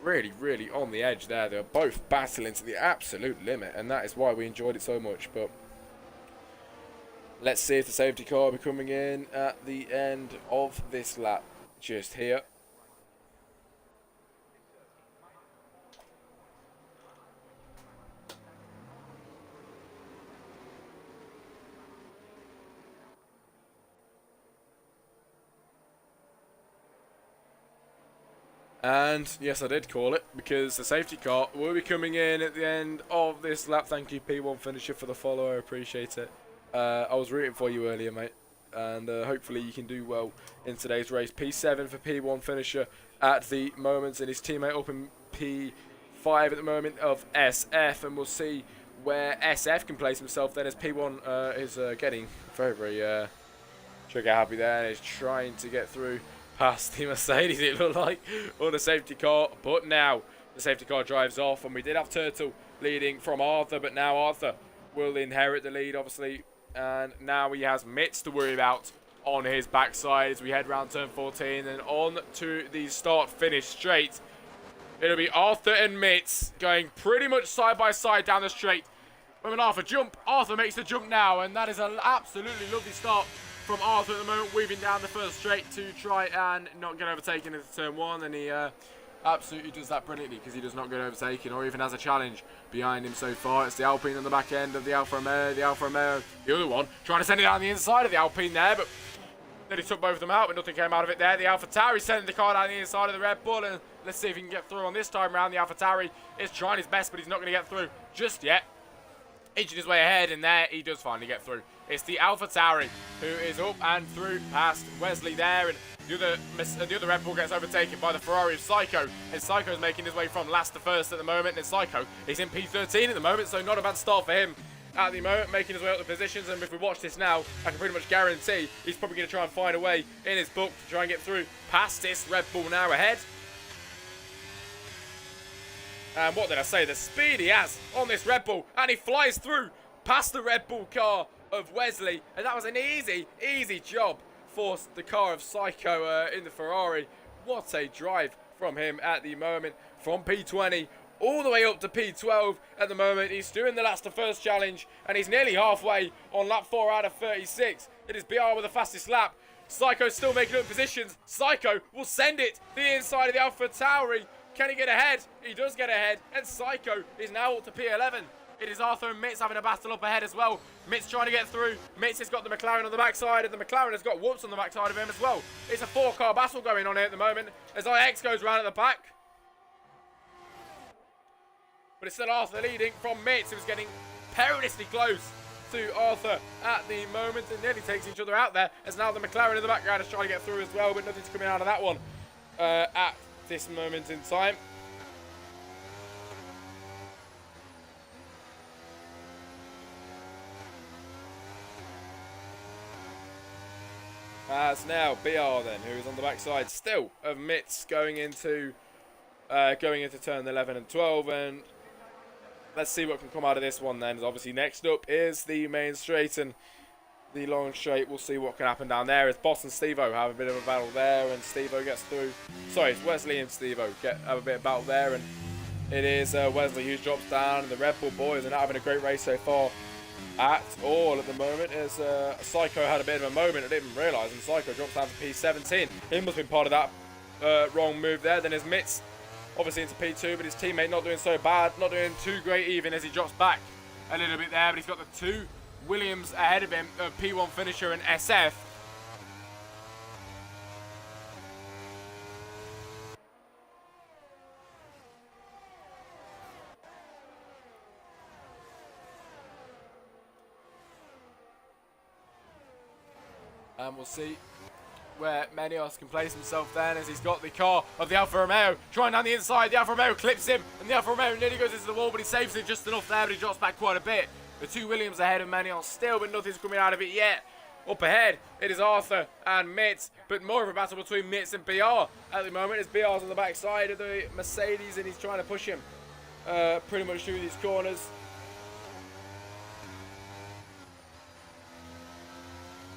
really, really on the edge there. They're both battling to the absolute limit, and that is why we enjoyed it so much. But let's see if the safety car will be coming in at the end of this lap just here. And yes, I did call it, because the safety car will be coming in at the end of this lap. Thank you, P1 Finisher, for the follow. I appreciate it. I was rooting for you earlier, mate, and hopefully you can do well in today's race. P7 for P1 Finisher at the moment, and his teammate up in P5 at the moment of SF, and we'll see where SF can place himself then, as P1 is getting very, very trigger happy there, and is trying to get through past the Mercedes, it looked like, on the safety car. But now the safety car drives off, and we did have Turtle leading from Arthur, but now Arthur will inherit the lead, obviously. And now he has Mitz to worry about on his backside as we head round turn 14 and on to the start-finish straight. It'll be Arthur and Mitz going pretty much side by side down the straight. When Arthur jump, Arthur makes the jump now, and that is an absolutely lovely start from Arthur at the moment, weaving down the first straight to try and not get overtaken into turn 1, and he absolutely does that brilliantly, because he does not get overtaken or even has a challenge behind him so far. It's the Alpine on the back end of the Alfa Romeo. The Alfa Romeo, the other one, trying to send it down the inside of the Alpine there, but then he took both of them out, but nothing came out of it there. The Alfa Tauri sending the car down the inside of the Red Bull, and let's see if he can get through on this time round. The Alfa Tauri is trying his best, but he's not going to get through just yet. Inching his way ahead, and there he does finally get through. It's the Alfa Tauri who is up and through past Wesley there, and the other Red Bull gets overtaken by the Ferrari of Psycho, and Psycho is making his way from last to first at the moment, and Psycho is in P13 at the moment, so not a bad start for him at the moment, making his way up the positions. And if we watch this now, I can pretty much guarantee he's probably going to try and find a way in his book to try and get through past this Red Bull now ahead. And what did I say? The speed he has on this Red Bull, and he flies through past the Red Bull car of Wesley, and that was an easy job for the car of Psycho in the Ferrari. What a drive from him at the moment, from P20 all the way up to P12 at the moment. He's doing the last to first challenge, and he's nearly halfway on lap 4 out of 36. It is BR with the fastest lap. Psycho's still making up positions. Psycho will send it to the inside of the Alfa Tauri. Can he get ahead? He does get ahead, and Psycho is now up to P11. It is Arthur and Mitz having a battle up ahead as well. Mitz trying to get through. Mitz has got the McLaren on the backside, and the McLaren has got Whoops on the backside of him as well. It's a 4-car battle going on here at the moment as IX goes round at the back. But it's still Arthur leading from Mitz, who's getting perilously close to Arthur at the moment, and nearly takes each other out there, as now the McLaren in the background is trying to get through as well, but nothing's coming out of that one at this moment in time. As now BR then, who is on the backside still of Mitz going into turn 11 and 12, and let's see what can come out of this one then. As obviously next up is the main straight, and the long straight. We'll see what can happen down there as Boss and Steve-O have a bit of a battle there, and Steve-O gets through. Sorry, it's Wesley and Steve-O have a bit of battle there, and it is Wesley who drops down, and the Red Bull boys are not having a great race so far at all at the moment, as Psycho had a bit of a moment. I didn't realise, and Psycho drops down to P17. He must have been part of that wrong move there. Then his Mitts obviously into P2, but his teammate not doing so bad, not doing too great even, as he drops back a little bit there, but he's got the two Williams ahead of him, P1 finisher and SF. And we'll see where Menios can place himself then, as he's got the car of the Alfa Romeo trying down the inside. The Alfa Romeo clips him, and the Alfa Romeo nearly goes into the wall, but he saves it just enough there, but he drops back quite a bit. The two Williams ahead of Menios still, but nothing's coming out of it yet. Up ahead, it is Arthur and Mitts, but more of a battle between Mitts and BR at the moment, as BR's on the back side of the Mercedes, and he's trying to push him pretty much through these corners.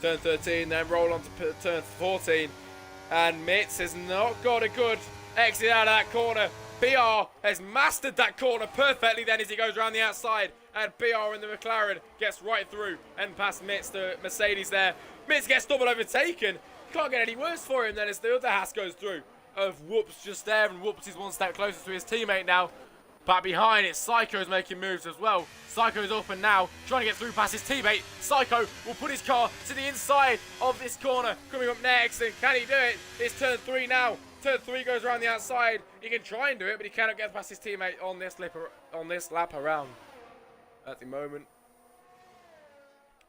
Turn 13, then roll on to turn 14, and Mitts has not got a good exit out of that corner. BR has mastered that corner perfectly then, as he goes around the outside, and BR in the McLaren gets right through and past Mitts, the Mercedes there. Mitts gets double overtaken. Can't get any worse for him then, as the other Haas goes through. Of Whoops just there, and Whoops is one step closer to his teammate now. Back behind it, Psycho's making moves as well. Psycho's up and now, trying to get through past his teammate. Psycho will put his car to the inside of this corner. Coming up next, and can he do it? It's turn 3 now. Turn 3 goes around the outside. He can try and do it, but he cannot get past his teammate on this lap around at the moment.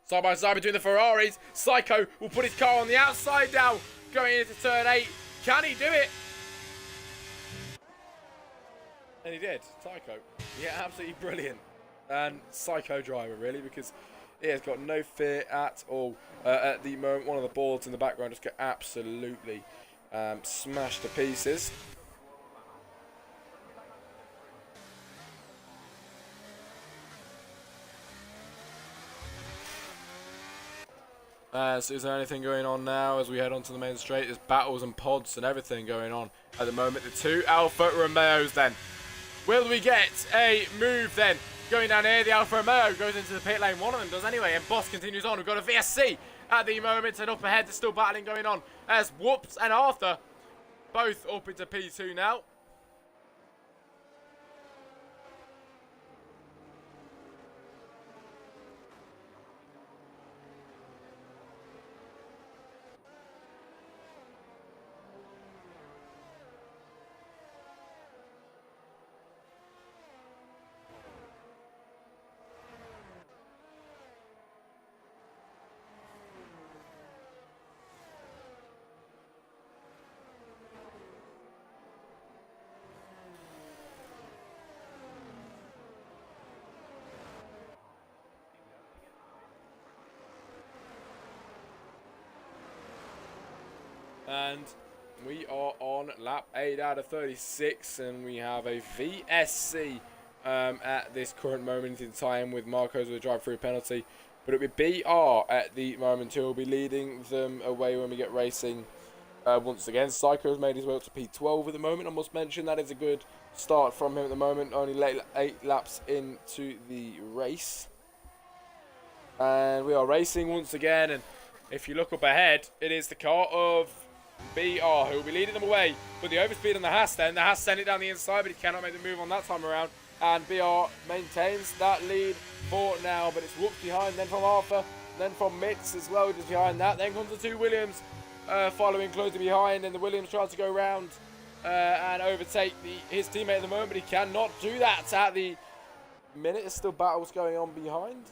Side by side between the Ferraris. Psycho will put his car on the outside now, going into turn 8. Can he do it? And he did. Psycho. Yeah, absolutely brilliant. And Psycho driver, really, because he has got no fear at all. At the moment, one of the boards in the background just got absolutely smashed to pieces. So is there anything going on now as we head onto the main straight? There's battles and pods and everything going on at the moment. The two Alfa Romeos then. Will we get a move then? Going down here, the Alfa Romeo goes into the pit lane. One of them does anyway, and Boss continues on. We've got a VSC at the moment, and up ahead there's still battling going on, as Whoops and Arthur both up into P2 now. And we are on lap 8 out of 36, and we have a VSC at this current moment in time, with Marcos with a drive-through penalty. But it'll be BR at the moment who will be leading them away when we get racing once again. Psycho's made his way up to P12 at the moment. I must mention that is a good start from him at the moment, only 8 laps into the race. And we are racing once again, and if you look up ahead, it is the car of BR who will be leading them away, but the overspeed on the Haas then. The Haas sent it down the inside, but he cannot make the move on that time around, and BR maintains that lead for now, but it's Whoops behind, then from Arthur, then from Mitts as well, just behind that. Then comes the two Williams following closely behind, and the Williams tries to go round and overtake his teammate at the moment, but he cannot do that at the minute. There's still battles going on behind.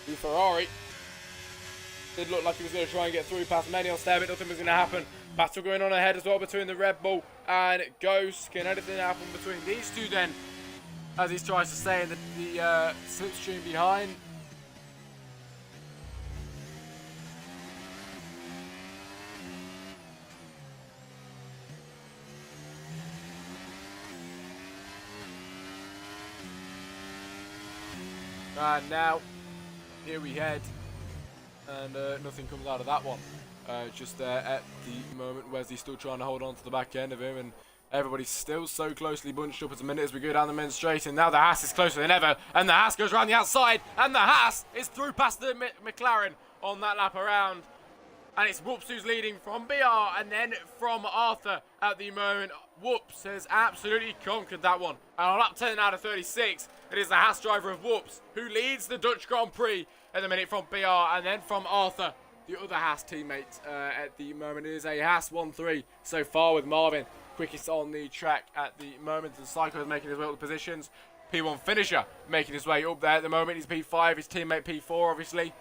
The Ferrari did look like he was going to try and get through past Menios there, but nothing was going to happen. Battle going on ahead as well between the Red Bull and Ghost. Can anything happen between these two then, as he tries to stay in the slipstream behind? And now, here we head. And nothing comes out of that one. Just there at the moment, Wesley's still trying to hold on to the back end of him, and everybody's still so closely bunched up at the minute as we go down the men's straight, and now the Haas is closer than ever, and the Haas goes around the outside, and the Haas is through past the McLaren on that lap around. And it's Whoops who's leading from BR and then from Arthur at the moment. Whoops has absolutely conquered that one. And on lap 10 out of 36, it is the Haas driver of Whoops who leads the Dutch Grand Prix at the minute from BR and then from Arthur, the other Haas teammate at the moment. It is a Haas 1-3 so far with Marvin quickest on the track at the moment. And Psycho is making his way up the positions. P1 finisher making his way up there at the moment. He's P5, his teammate P4 obviously.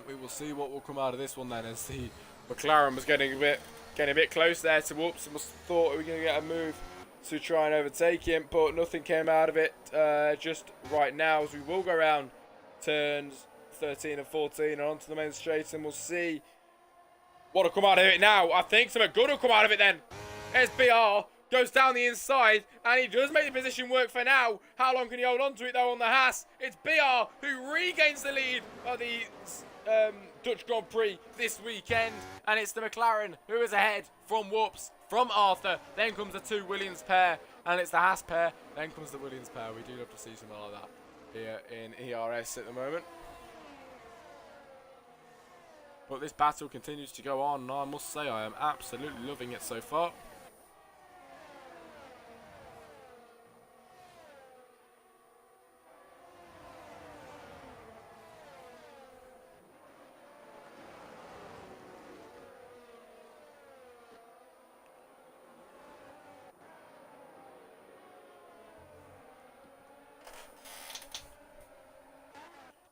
We will see what will come out of this one then, as the McLaren was getting a bit close there to Whoops, and must have thought we were going to get a move to try and overtake him, but nothing came out of it just right now, as we will go around turns 13 and 14 and onto the main straight, and we'll see what will come out of it now. I think something good will come out of it then. SBR goes down the inside, and he does make the position work for now. How long can he hold on to it, though, on the Haas? It's BR who regains the lead of the Dutch Grand Prix this weekend, and it's the McLaren who is ahead from Whoops, from Arthur. Then comes the two Williams pair, and it's the Haas pair. Then comes the Williams pair. We do love to see something like that here in ERS at the moment. But this battle continues to go on, and I must say I am absolutely loving it so far.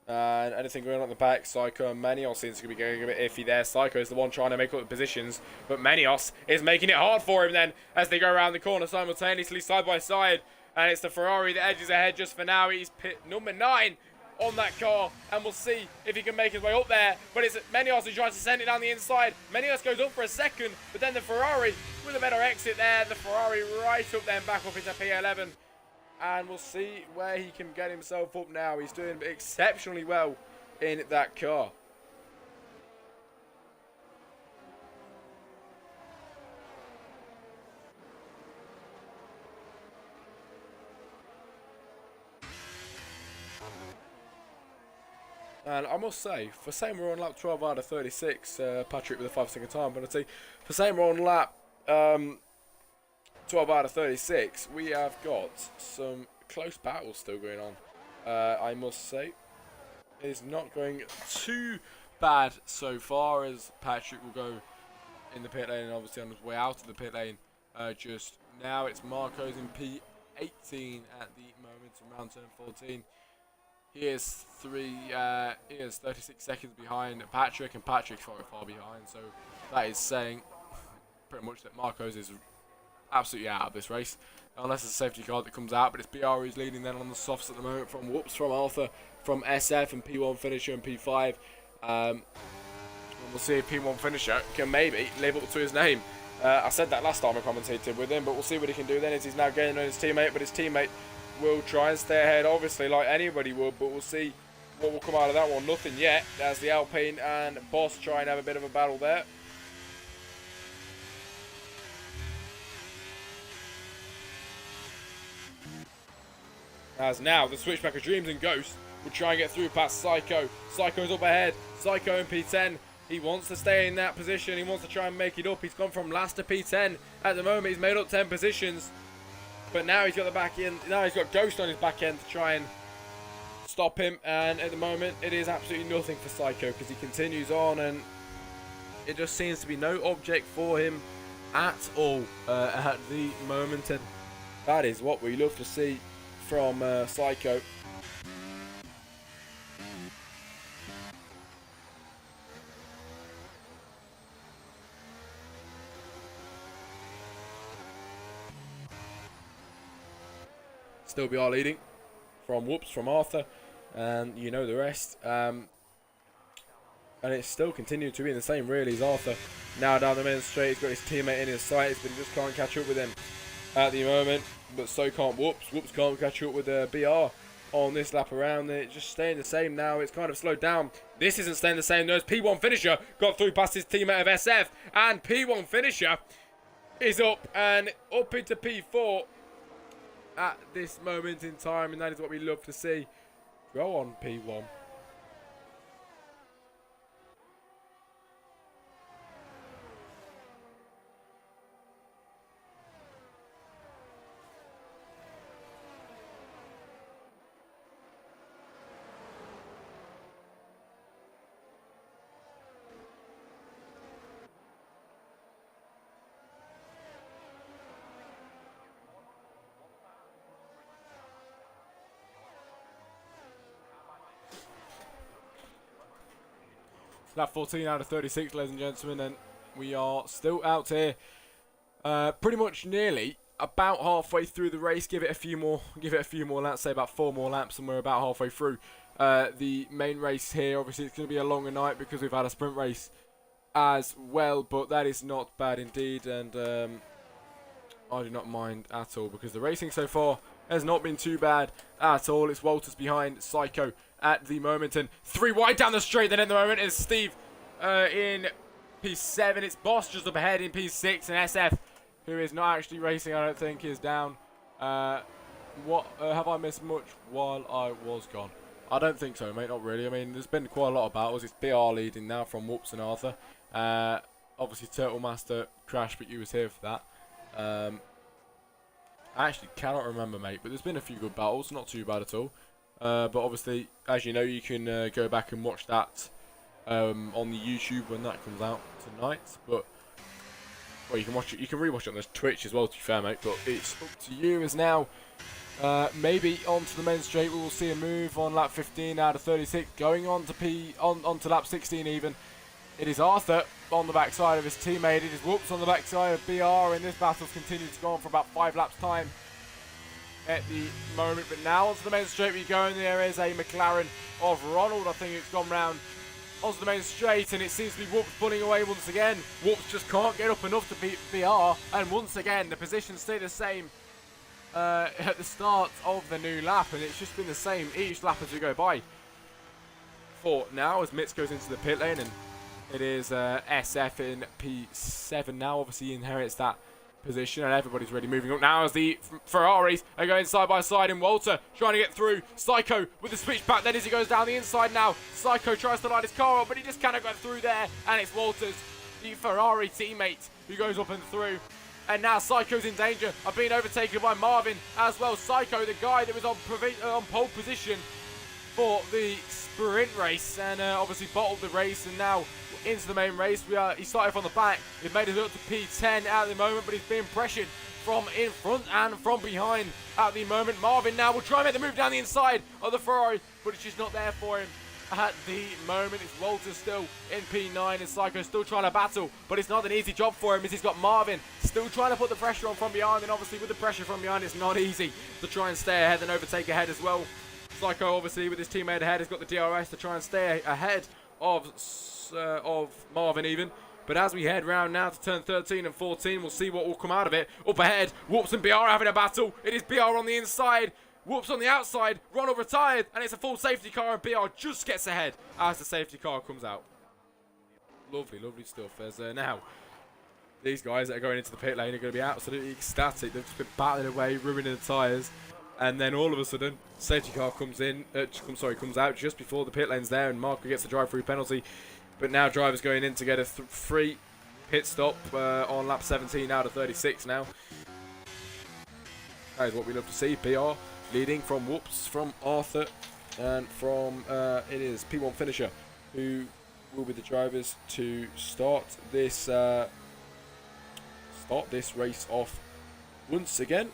And anything going on at the back, Psycho and Manios seems to be going a bit iffy there. Psycho is the one trying to make up the positions, but Manios is making it hard for him then as they go around the corner simultaneously side by side. And it's the Ferrari that edges ahead just for now. He's pit number 9 on that car, and we'll see if he can make his way up there. But it's Manios who tries to send it down the inside. Manios goes up for a second, but then the Ferrari with a better exit there. The Ferrari right up there and back up into P11. And we'll see where he can get himself up now. He's doing exceptionally well in that car. And I must say, for saying we're on lap 12 out of 36, Patrick with a 5-second time penalty, for saying we're on lap 12 out of 36, we have got some close battles still going on. I must say, it's not going too bad so far, as Patrick will go in the pit lane and obviously on his way out of the pit lane just now. It's Marco's in P18 at the moment, around turn 14. He is 36 seconds behind Patrick, and Patrick's far behind. So that is saying pretty much that Marco's is absolutely out of this race, unless it's a safety car that comes out. But it's BR who's leading then on the softs at the moment, from Whoops, from Arthur, from SF, and P1 finisher and P5. And we'll see if P1 finisher can maybe live up to his name. I said that last time I commentated with him, but we'll see what he can do then, as he's now gaining on his teammate. But his teammate will try and stay ahead, obviously, like anybody would, but we'll see what will come out of that one. Nothing yet, as the Alpine and Boss try and have a bit of a battle there. As now, the switchback of Dreams and Ghost will try and get through past Psycho. Psycho's up ahead. Psycho in P10. He wants to stay in that position. He wants to try and make it up. He's gone from last to P10. At the moment, he's made up 10 positions. But now he's got the back end. Now he's got Ghost on his back end to try and stop him. And at the moment, it is absolutely nothing for Psycho, because he continues on, and it just seems to be no object for him at all at the moment. And that is what we love to see from Psycho. Still BR leading from Whoops, from Arthur, and you know the rest. And it's still continuing to be in the same really as Arthur. Now down the main straight, he's got his teammate in his sights, but he just can't catch up with him at the moment. But so can't Whoops. Whoops can't catch up with BR on this lap around. It's just staying the same now. It's kind of slowed down. This isn't staying the same. There's P1 Finisher got through past his teammate of SF, and P1 Finisher is up and up into P4 at this moment in time, and that is what we love to see. Go on, P1. Lap 14 out of 36, ladies and gentlemen, and we are still out here, pretty much nearly about halfway through the race. Give it a few more laps, say about 4 more laps, and we're about halfway through the main race here. Obviously, it's going to be a longer night because we've had a sprint race as well, but that is not bad indeed, and I do not mind at all because the racing so far has not been too bad at all. It's Walters behind Psycho at the moment, and 3 wide down the straight. Then at the moment is Steve in P7. It's Boss just up ahead in P6, and SF, who is not actually racing, I don't think, is down. What have I missed much while I was gone? I don't think so, mate. Not really. I mean, there's been quite a lot of battles. It's BR leading now from Whoops and Arthur. Obviously, Turtle Master crashed, but you was here for that. I actually cannot remember, mate, but there's been a few good battles. Not too bad at all. But obviously, as you know, you can go back and watch that on the YouTube when that comes out tonight. But well, you can watch it. You can rewatch it on the Twitch as well, to be fair, mate. But it's up to you. As now, maybe onto the main straight, we will see a move on lap 15 out of 36, going on to onto lap 16 even. It is Arthur on the backside of his teammate. It is Whoops on the backside of BR, and this battle's continued to go on for about 5 laps time at the moment. But now onto the main straight we go, and there is a McLaren of Ronald. I think it's gone round onto the main straight, and it seems to be Whoops pulling away once again. Whoops just can't get up enough to beat BR, and once again the positions stay the same at the start of the new lap, and it's just been the same each lap as we go by. For now, as Mitz goes into the pit lane, and it is SF in P7 now. Obviously, he inherits that position, and everybody's really moving up now as the Ferraris are going side by side, and Walter trying to get through. Psycho with the switchback then as he goes down the inside now. Psycho tries to light his car up, but he just cannot go through there, and it's Walter's, the Ferrari teammate, who goes up and through. And now Psycho's in danger of being overtaken by Marvin as well. Psycho, the guy that was on pole position for the sprint race, and obviously bottled the race, and now into the main race. He started from the back. He made it up to P10 at the moment, but he's being pressured from in front and from behind at the moment. Marvin now will try and make the move down the inside of the Ferrari, but it's just not there for him at the moment. It's Walter still in P9, and Psycho still trying to battle, but it's not an easy job for him as he's got Marvin still trying to put the pressure on from behind, and obviously with the pressure from behind, it's not easy to try and stay ahead and overtake ahead as well. Psycho, obviously, with his teammate ahead, has got the DRS to try and stay ahead of Marvin even. But as we head round now to turn 13 and 14, we'll see what will come out of it. Up ahead, Whoops and BR having a battle. It is BR on the inside, Whoops on the outside. Ronald retired, and it's a full safety car, and BR just gets ahead as the safety car comes out. Lovely, lovely stuff. As now, these guys that are going into the pit lane are going to be absolutely ecstatic. They've just been battling away, ruining the tyres. And then all of a sudden, safety car comes out just before the pit lane's there, and Marco gets the drive-through penalty. But now drivers going in to get a free pit stop on lap 17 out of 36 now. That is what we love to see. BR leading from Whoops, from Arthur, and from it is P1 Finisher, who will be the drivers to start this race off once again.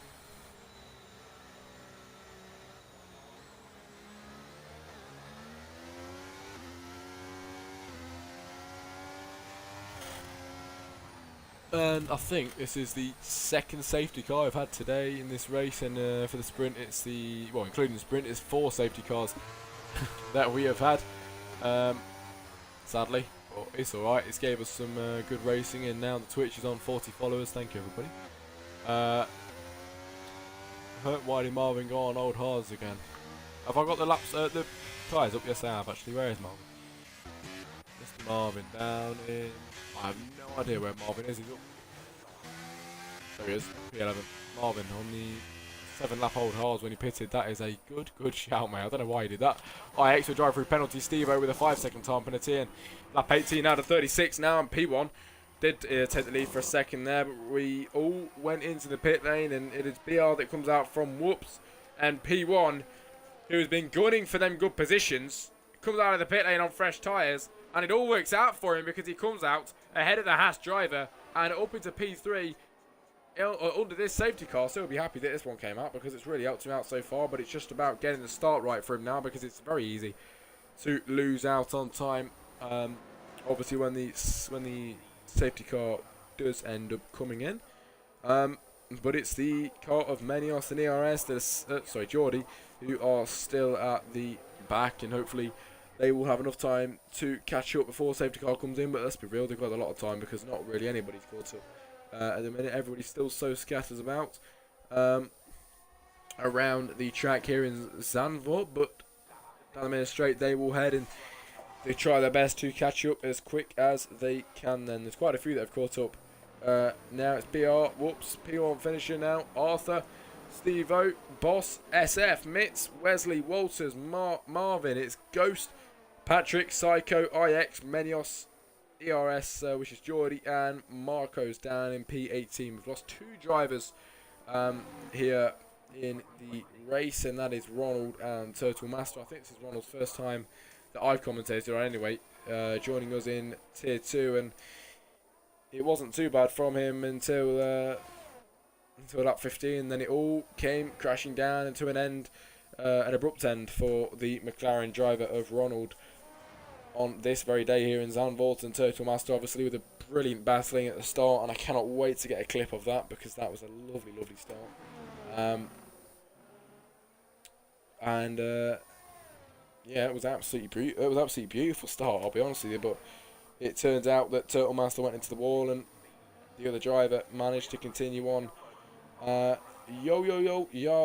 And I think this is the second safety car I've had today in this race, and for the sprint it's including the sprint, it's 4 safety cars that we have had, sadly, but it's alright. It's gave us some good racing, and now the Twitch is on 40 followers, thank you everybody. Hurt Whitey Marvin go on old hards again. Have I got the tyres up? Yes I have actually. Where is Marvin? Mr. Marvin down in... I have no idea where Marvin is. He's up. There he is, P11. Marvin on the 7 lap old hards when he pitted. That is a good shout, mate. I don't know why he did that. IX will drive through penalty. Steve-O with a 5-second time penalty. And lap 18 out of 36 now. And P1 did take the lead for a second there. But we all went into the pit lane. And it is BR that comes out from Whoops. And P1, who has been gunning for them good positions, comes out of the pit lane on fresh tyres. And it all works out for him because he comes out ahead of the Haas driver and up into P3 under this safety car. So he'll be happy that this one came out because it's really helped him out so far. But it's just about getting the start right for him now because it's very easy to lose out on time. Obviously, when the safety car does end up coming in. But it's the car of Menios and ERS, Geordie, who are still at the back, and hopefully they will have enough time to catch up before safety car comes in. But let's be real, they've got a lot of time because not really anybody's caught up. At the minute, everybody's still so scatters about around the track here in Zandvoort, but down the middle straight they will head and they try their best to catch up as quick as they can. Then there's quite a few that have caught up. Now it's BR, Whoops, P1 finisher now, Arthur, Steve-O, Boss, SF, Mitz, Wesley, Walters, Marvin, it's Ghost, Patrick, Psycho, IX, Menios, ERS, which is Geordie, and Marco's down in P18. We've lost 2 drivers here in the race, and that is Ronald and Turtle Master. I think this is Ronald's first time that I've commentated on anyway, joining us in Tier 2, and it wasn't too bad from him until lap 15. Then it all came crashing down into an abrupt end for the McLaren driver of Ronald on this very day here in Zandvoort. And Turtle Master obviously with a brilliant battling at the start, and I cannot wait to get a clip of that because that was a lovely start. Yeah, it was absolutely beautiful start, I'll be honest with you, but it turns out that Turtle Master went into the wall and the other driver managed to continue on. Yo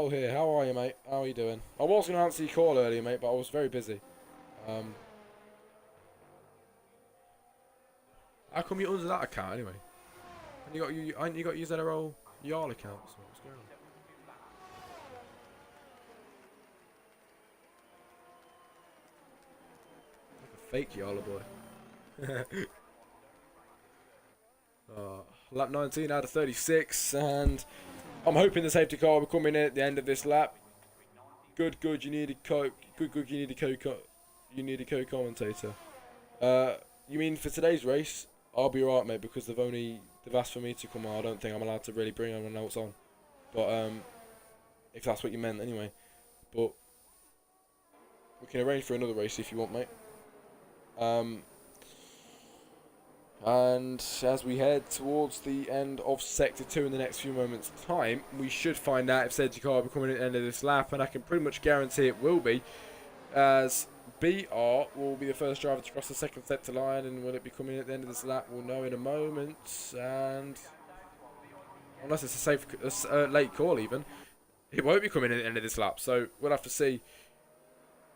here, how are you, mate? How are you doing? I was going to answer your call earlier, mate, but I was very busy. How come you're under that account anyway? And you got your ZRO Yarl account, so what's going on? Like a fake Yarla boy. Lap 19 out of 36, and I'm hoping the safety car will come in at the end of this lap. Good. You need a co-commentator. You mean for today's race? I'll be alright, mate, because they've asked for me to come on. I don't think I'm allowed to really bring anyone else on. But if that's what you meant, anyway. But we can arrange for another race if you want, mate. And as we head towards the end of Sector 2 in the next few moments' time, we should find out if safety car will be coming at the end of this lap, and I can pretty much guarantee it will be, as BR will be the first driver to cross the second sector line, and will it be coming at the end of this lap? We'll know in a moment, and unless it's a late call even, it won't be coming at the end of this lap, so we'll have to see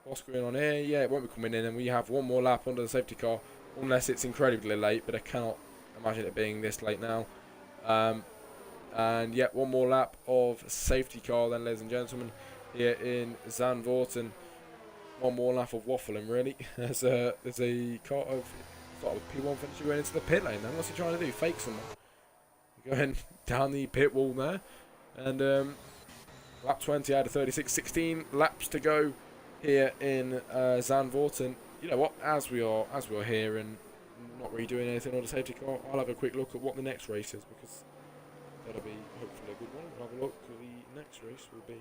what's going on here. Yeah, it won't be coming in, and we have one more lap under the safety car, unless it's incredibly late, but I cannot imagine it being this late now. And yet, one more lap of safety car then, ladies and gentlemen, here in Zandvoort, and one more lap of waffling, really. There's a car of sort of P1 finisher going into the pit lane then. What's he trying to do? Fake someone. Going down the pit wall there. And lap 20 out of 36, 16 laps to go here in Zandvoort. And you know what, as we are here and not really doing anything on the safety car, I'll have a quick look at what the next race is, because that'll be hopefully a good one. We'll have a look. The next race will be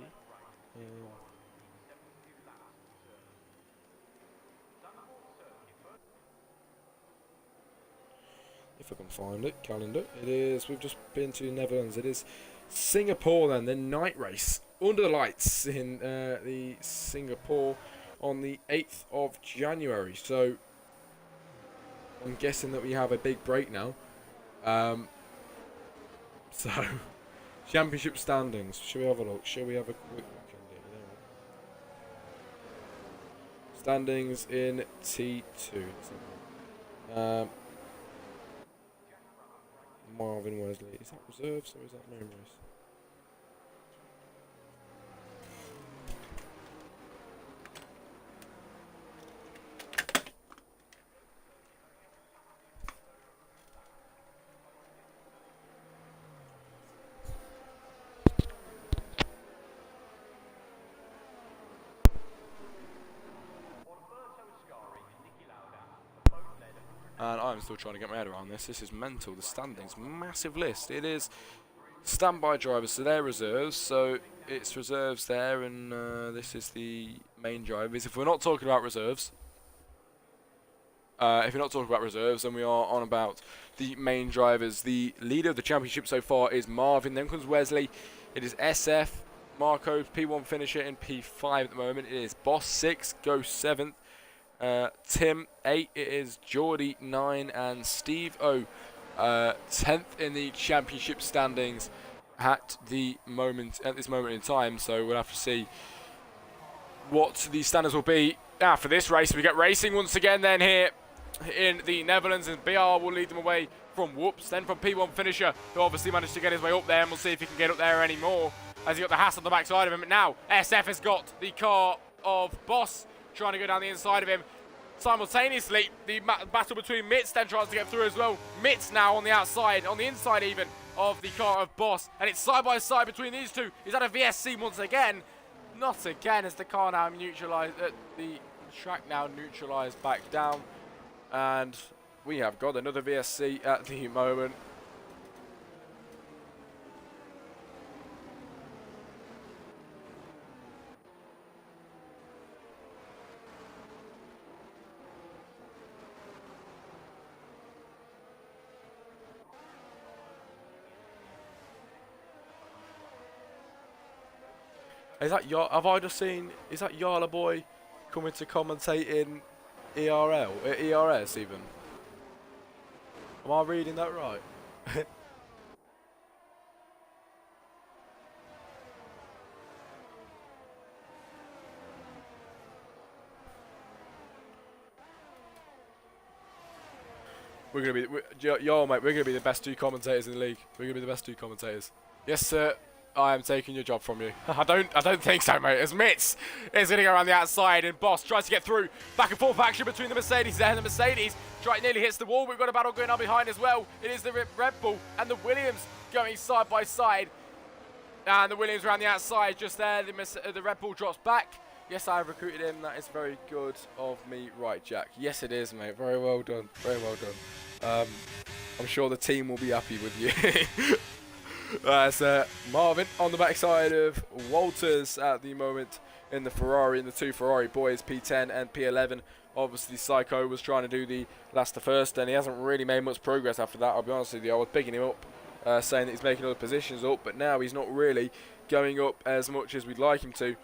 if I can find it, calendar. It is, we've just been to the Netherlands. It is Singapore then, the night race under the lights in the Singapore on the 8th of January. So I'm guessing that we have a big break now. So championship standings. Shall we have a look? Shall we have a quick look at it? Standings in T2. Marvin Wesley. Is that reserves or is that main race? And I'm still trying to get my head around this. This is mental. The standings, massive list. It is standby drivers, so they're reserves. So it's reserves there, and this is the main drivers. If we're not talking about reserves, then we are on about the main drivers. The leader of the championship so far is Marvin. Then comes Wesley. It is SF, Marco, P1 finisher in P5 at the moment. It is Boss 6, Ghost 7th. Tim 8, it is Geordie 9, and Steve O 10th in the championship standings at this moment in time. So we'll have to see what the standards will be. For this race, we get racing once again then here in the Netherlands, and BR will lead them away from Whoops, then from P1 finisher, who obviously managed to get his way up there, and we'll see if he can get up there anymore as he got the Haas on the backside of him. But now SF has got the car of Boss trying to go down the inside of him. Simultaneously, the battle between Mitz then tries to get through as well. Mitz now on the outside, on the inside even, of the car of Boss. And it's side by side between these two. He's at a VSC once again. Not again, as the car now neutralised, the track now neutralised back down. And we have got another VSC at the moment. Is that have I just seen? Is that Yarla Boy coming to commentate in ERS even? Am I reading that right? We're gonna be, yo mate. We're gonna be the best two commentators in the league. We're gonna be the best two commentators. Yes, sir. I am taking your job from you. I don't think so, mate. As Mitz is going to go around the outside, and Boss tries to get through. Back and forth action between the Mercedes there, and the Mercedes nearly hits the wall. We've got a battle going on behind as well. It is the Red Bull and the Williams going side by side. And the Williams around the outside just there. The Red Bull drops back. Yes, I have recruited him. That is very good of me. Right, Jack. Yes, it is, mate. Very well done. Very well done. I'm sure the team will be happy with you. That's Marvin on the backside of Walters at the moment in the Ferrari, and the two Ferrari boys, P10 and P11. Obviously, Psycho was trying to do the last to first, and he hasn't really made much progress after that. I'll be honest with you, I was picking him up, saying that he's making other positions up, but now he's not really going up as much as we'd like him to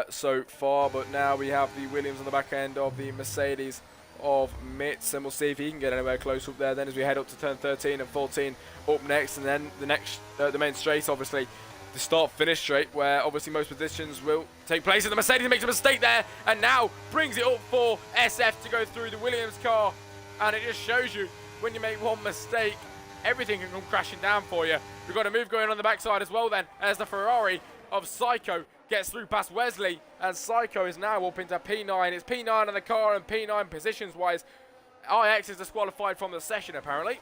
so far. But now we have the Williams on the back end of the Mercedes of Mitz, and we'll see if he can get anywhere close up there then as we head up to turn 13 and 14 up next, and then the main straight, obviously the start-finish straight, where obviously most positions will take place, and the Mercedes makes a mistake there and now brings it up for SF to go through the Williams car. And it just shows you, when you make one mistake, everything can come crashing down for you. We've got a move going on the backside as well then, as the Ferrari of Psycho gets through past Wesley, and Psycho is now up into P9. It's P9 on the car, and P9 positions-wise. IX is disqualified from the session, apparently.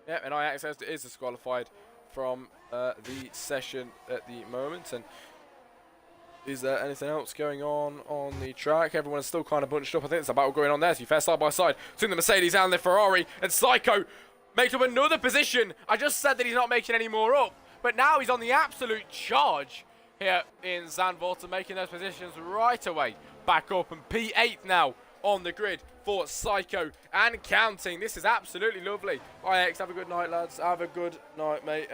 Yep, and IX is disqualified from the session at the moment. And is there anything else going on the track? Everyone is still kind of bunched up. I think there's a battle going on there, to be fair, side by side between the Mercedes and the Ferrari, and Psycho makes up another position. I just said that he's not making any more up, but now he's on the absolute charge here in Zandvoort and making those positions right away back up. And P8 now on the grid for Psycho and counting. This is absolutely lovely. IX, have a good night, lads. Have a good night, mate.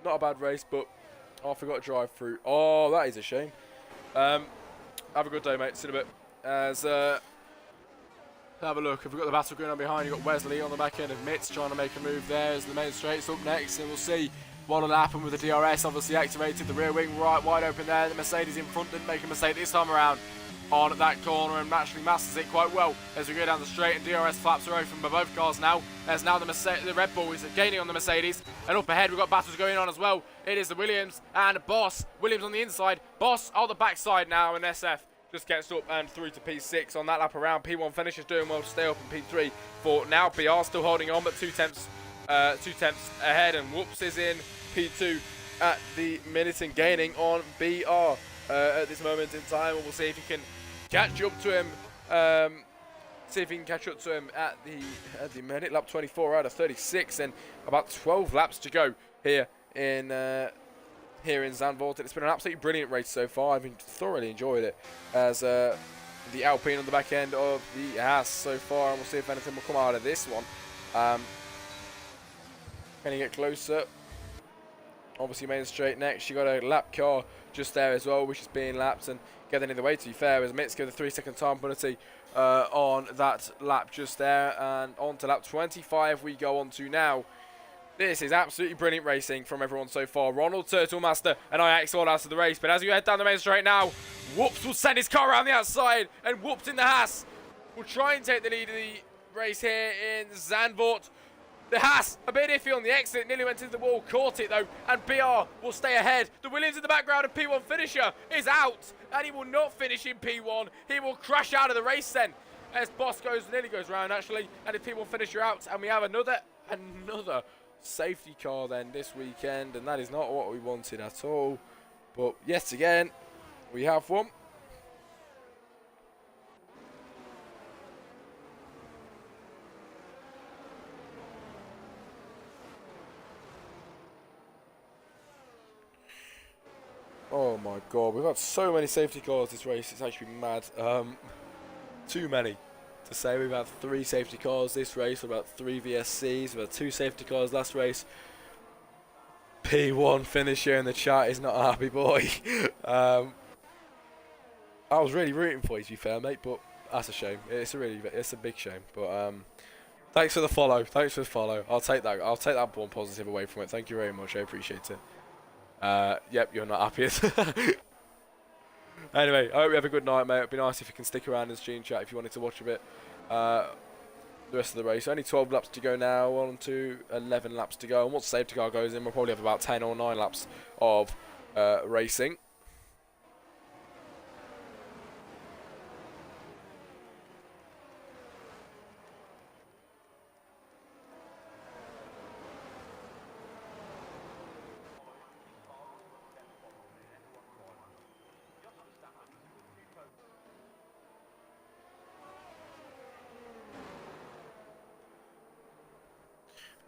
Not a bad race, but I forgot to drive through. Oh, that is a shame. Have a good day, mate. See you in a bit. As have a look. If we've got the battle going on behind, you've got Wesley on the back end of Mitz trying to make a move there as the main straight's up next, and we'll see what'll happen with the DRS. Obviously activated the rear wing right wide open there. The Mercedes in front didn't make a mistake this time around on that corner and actually masters it quite well as we go down the straight, and DRS flaps are open by both cars now. There's now the Red Bull is gaining on the Mercedes, and up ahead we've got battles going on as well. It is the Williams and Boss. Williams on the inside, Boss on the backside now, and SF just gets up and through to P6 on that lap around. P1 finishes doing well to stay up in P3 for now. BR still holding on, but two tenths ahead, and Whoops is in P2 at the minute and gaining on BR at this moment in time, and we'll see if he can catch up to him. At the minute. Lap 24 out of 36, and about 12 laps to go here in Zandvoort. It's been an absolutely brilliant race so far. I've thoroughly enjoyed it as the Alpine on the back end of the Haas so far, and we'll see if anything will come out of this one. Can he get closer? Obviously main straight next. You got a lap car just there as well, which is being lapped and getting in the way, to be fair, as Mitz gives a 3-second time penalty on that lap just there. And on to lap 25 we go on to now. This is absolutely brilliant racing from everyone so far. Ronald, Turtle Master, and IX all out of the race. But as we head down the main straight now, Whoops will send his car around the outside, and Whoops in the Haas will try and take the lead of the race here in Zandvoort. The Haas, a bit iffy on the exit, nearly went into the wall, caught it though, and BR will stay ahead. The Williams in the background of P1 finisher is out, and he will not finish in P1. He will crash out of the race then, as Boss nearly goes round actually, and the P1 finisher out, and we have another safety car then this weekend, and that is not what we wanted at all. But yet again, we have one. Oh my god, we've had so many safety cars this race, it's actually mad. Too many to say. We've had 3 safety cars this race, about 3 VSCs, we've had 2 safety cars last race. P1 finisher in the chat is not a happy boy. I was really rooting for you, to be fair, mate, but that's a shame. It's a big shame. But thanks for the follow. I'll take that one positive away from it. Thank you very much. I appreciate it. Yep, you're not happy. Anyway, I hope you have a good night, mate. It'd be nice if you can stick around in the stream chat if you wanted to watch a bit. The rest of the race. Only 12 laps to go now, on to 11 laps to go. And once the safety car goes in, we'll probably have about 10 or 9 laps of racing.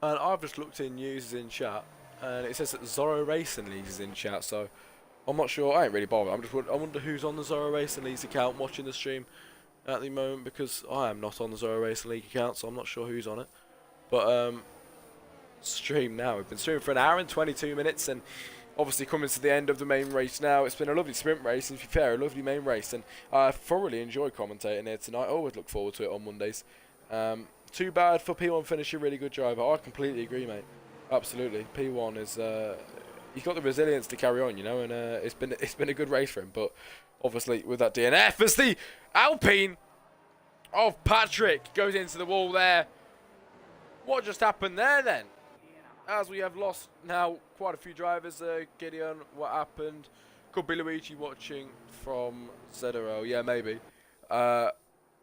And I've just looked in users in chat, and it says that Zorro Racing Leagues is in chat, so I'm not sure. I ain't really bothered. I wonder who's on the Zorro Racing Leagues account watching the stream at the moment, because I am not on the Zorro Racing League account, so I'm not sure who's on it. But stream now. We've been streaming for an hour and 22 minutes, and obviously coming to the end of the main race now. It's been a lovely sprint race, and to be fair, a lovely main race, and I thoroughly enjoyed commentating here tonight. I always look forward to it on Mondays. Too bad for P1 finisher, really good driver. I completely agree, mate. Absolutely. P1 is he's got the resilience to carry on, you know, and it's been a good race for him. But obviously with that DNF, as the Alpine of Patrick goes into the wall there. What just happened there then? As we have lost now quite a few drivers. Gideon, what happened? Could be Luigi watching from ZRL. Yeah, maybe.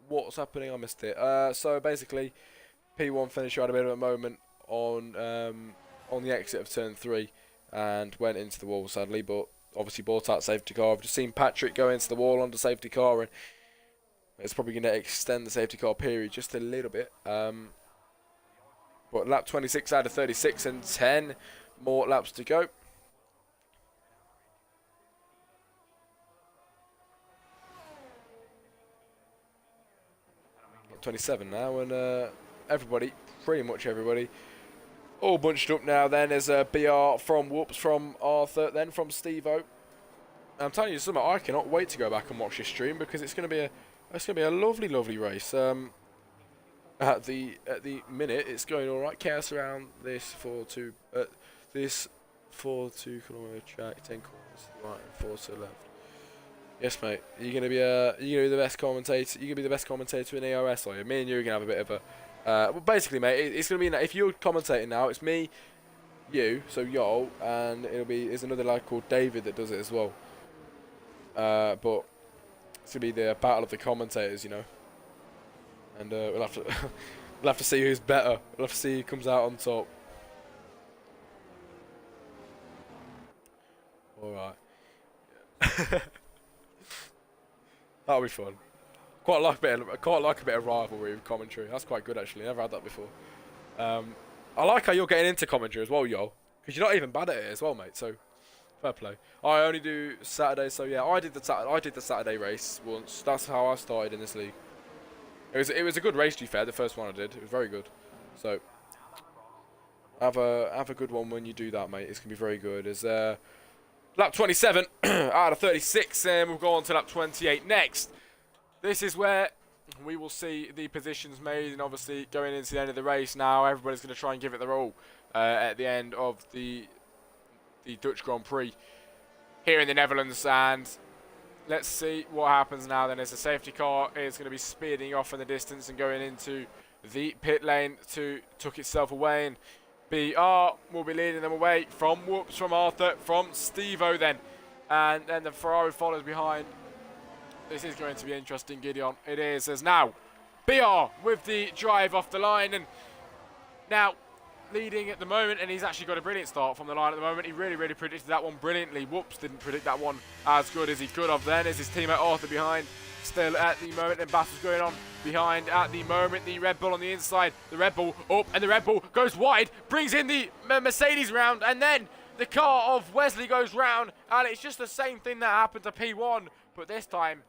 What's happening? I missed it. So basically, P1 finisher had a bit of a moment on the exit of turn 3 and went into the wall, sadly, but obviously bought out safety car. I've just seen Patrick go into the wall onto safety car, and it's probably going to extend the safety car period just a little bit. But lap 26 out of 36 and 10 more laps to go. 27 now, and everybody, pretty much everybody, all bunched up now. Then there's BR from Whoops, from Arthur, then from Steve-O. I'm telling you something, I cannot wait to go back and watch this stream because it's gonna be a lovely, lovely race. At the minute, it's going all right. Chaos around this 4-2, this 4-2 kilometer track, 10 corners right and 4 to the left. Yes, mate. You're gonna be the best commentator. You're gonna be the best commentator in ERS, are you? Me and you are gonna have a bit of a. Well, basically, mate, it's gonna be if you're commentating now, it's me, you, so Yol, and there's another lad called David that does it as well. But it's gonna be the battle of the commentators, you know. And we'll have to see who's better. We'll have to see who comes out on top. All right. That'll be fun. Quite like a bit of rivalry with commentary. That's quite good actually. Never had that before. I like how you're getting into commentary as well, yo. Because you're not even bad at it as well, mate. So fair play. I only do Saturdays, so yeah, I did the Saturday race once. That's how I started in this league. It was a good race, to be fair. The first one I did, it was very good. So have a good one when you do that, mate. It's gonna be very good. As lap 27 out of 36, and we'll go on to lap 28 next. This is where we will see the positions made, and obviously going into the end of the race now, everybody's going to try and give it their all at the end of the Dutch Grand Prix here in the Netherlands. And let's see what happens now then, as the safety car is going to be speeding off in the distance and going into the pit lane to tuck itself away, and BR will be leading them away from Whoops, from Arthur, from Steve-O then, and then the Ferrari follows behind. This is going to be interesting, Gideon. It is, as now BR with the drive off the line, and now leading at the moment, and he's actually got a brilliant start from the line at the moment. He really predicted that one brilliantly. Whoops didn't predict that one as good as he could have then, as his teammate Arthur behind still at the moment, and battles going on behind at the moment. The Red Bull on the inside, the Red Bull up, and the Red Bull goes wide, brings in the Mercedes round, and then the car of Wesley goes round, and it's just the same thing that happened to P1, but this time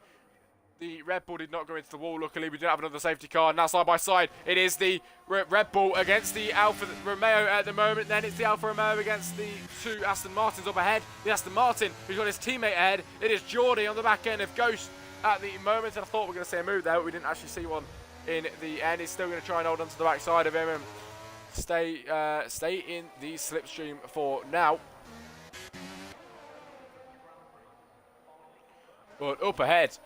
the Red Bull did not go into the wall. Luckily, we didn't have another safety car. Now, side by side, it is the Red Bull against the Alfa Romeo at the moment. Then it's the Alfa Romeo against the two Aston Martins up ahead. The Aston Martin, who's got his teammate ahead. It is Geordie on the back end of Ghost at the moment. And I thought we were going to see a move there, but we didn't actually see one in the end. He's still going to try and hold on to the back side of him and stay in the slipstream for now. But up ahead,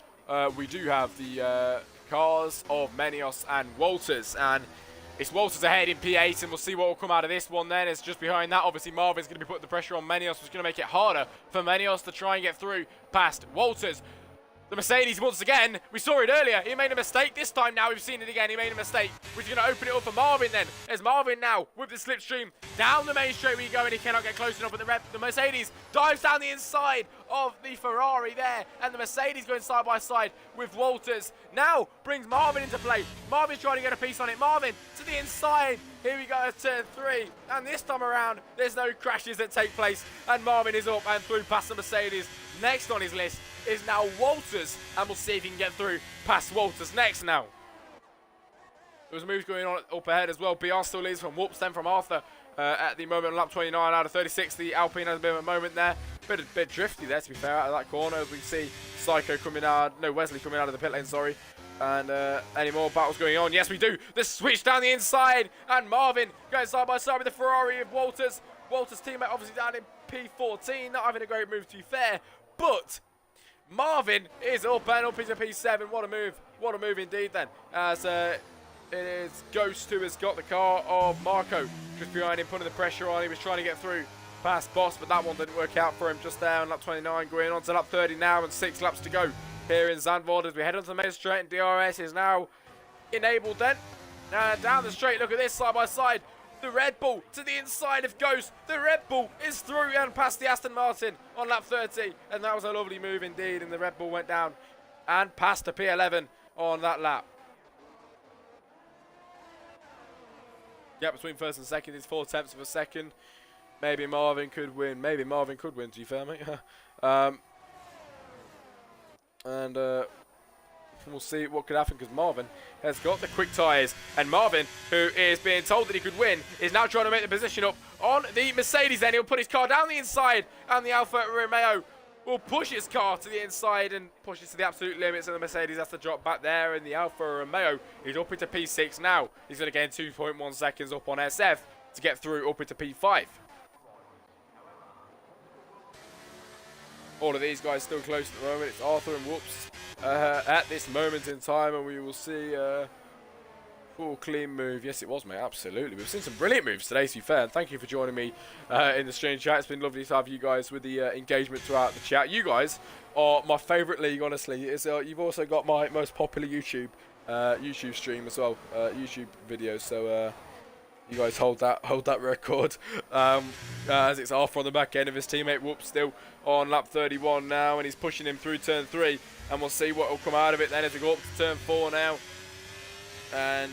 we do have the cars of Menios and Walters, and it's Walters ahead in P8, and we'll see what will come out of this one then. It's just behind that, obviously Marvin's going to be putting the pressure on Menios, which is going to make it harder for Menios to try and get through past Walters. The Mercedes, once again, we saw it earlier, he made a mistake. This time now we've seen it again, he made a mistake, which is going to open it up for Marvin then. There's Marvin now with the slipstream down the main straight we go, and he cannot get close enough, but the Mercedes dives down the inside of the Ferrari there, and the Mercedes going side by side with Walters. Now brings Marvin into play. Marvin's trying to get a piece on it. Marvin to the inside. Here we go, turn 3, and this time around there's no crashes that take place, and Marvin is up and through past the Mercedes. Next on his list is now Walters, and we'll see if he can get through past Walters next now. There was moves going on up ahead as well. BR still leads from Whoops, then from Arthur at the moment on lap 29 out of 36. The Alpine has a bit of a moment there. Bit drifty there, to be fair, out of that corner, as we see Wesley coming out of the pit lane, sorry. And any more battles going on? Yes, we do. The switch down the inside, and Marvin going side by side with the Ferrari of Walters. Walters' teammate obviously down in P14, not having a great move, to be fair, but Marvin is up and up into P7. What a move indeed then, as it is Ghost who has got the car of Marco just behind him, putting the pressure on. He was trying to get through past Boss, but that one didn't work out for him just there on lap 29, going on to lap 30 now, and 6 laps to go here in Zandvoort as we head onto the main straight, and DRS is now enabled then. Down the straight, look at this, side by side. The Red Bull to the inside of Ghost. The Red Bull is through and past the Aston Martin on lap 30. And that was a lovely move indeed. And the Red Bull went down and passed the P11 on that lap. Yeah, between first and second is 4 tenths of a second. Maybe Marvin could win. Maybe Marvin could win, to be fair, mate. we'll see what could happen because Marvin has got the quick tyres. And Marvin, who is being told that he could win, is now trying to make the position up on the Mercedes then. He'll put his car down the inside and the Alfa Romeo will push his car to the inside and push it to the absolute limits, and the Mercedes has to drop back there, and the Alfa Romeo is up into P6 now. He's going to gain 2.1 seconds up on SF to get through up into P5. All of these guys still close at the moment. It's Arthur and Whoops at this moment in time, and we will see full clean move. Yes, it was, mate. Absolutely. We've seen some brilliant moves today, to be fair. And thank you for joining me in the stream chat. It's been lovely to have you guys with the engagement throughout the chat. You guys are my favourite league, honestly. You've also got my most popular YouTube stream as well, YouTube videos. So you guys hold that record. As it's Arthur on the back end of his teammate Whoops still on lap 31 now, and he's pushing him through turn 3. And we'll see what will come out of it then as we go up to turn 4 now. And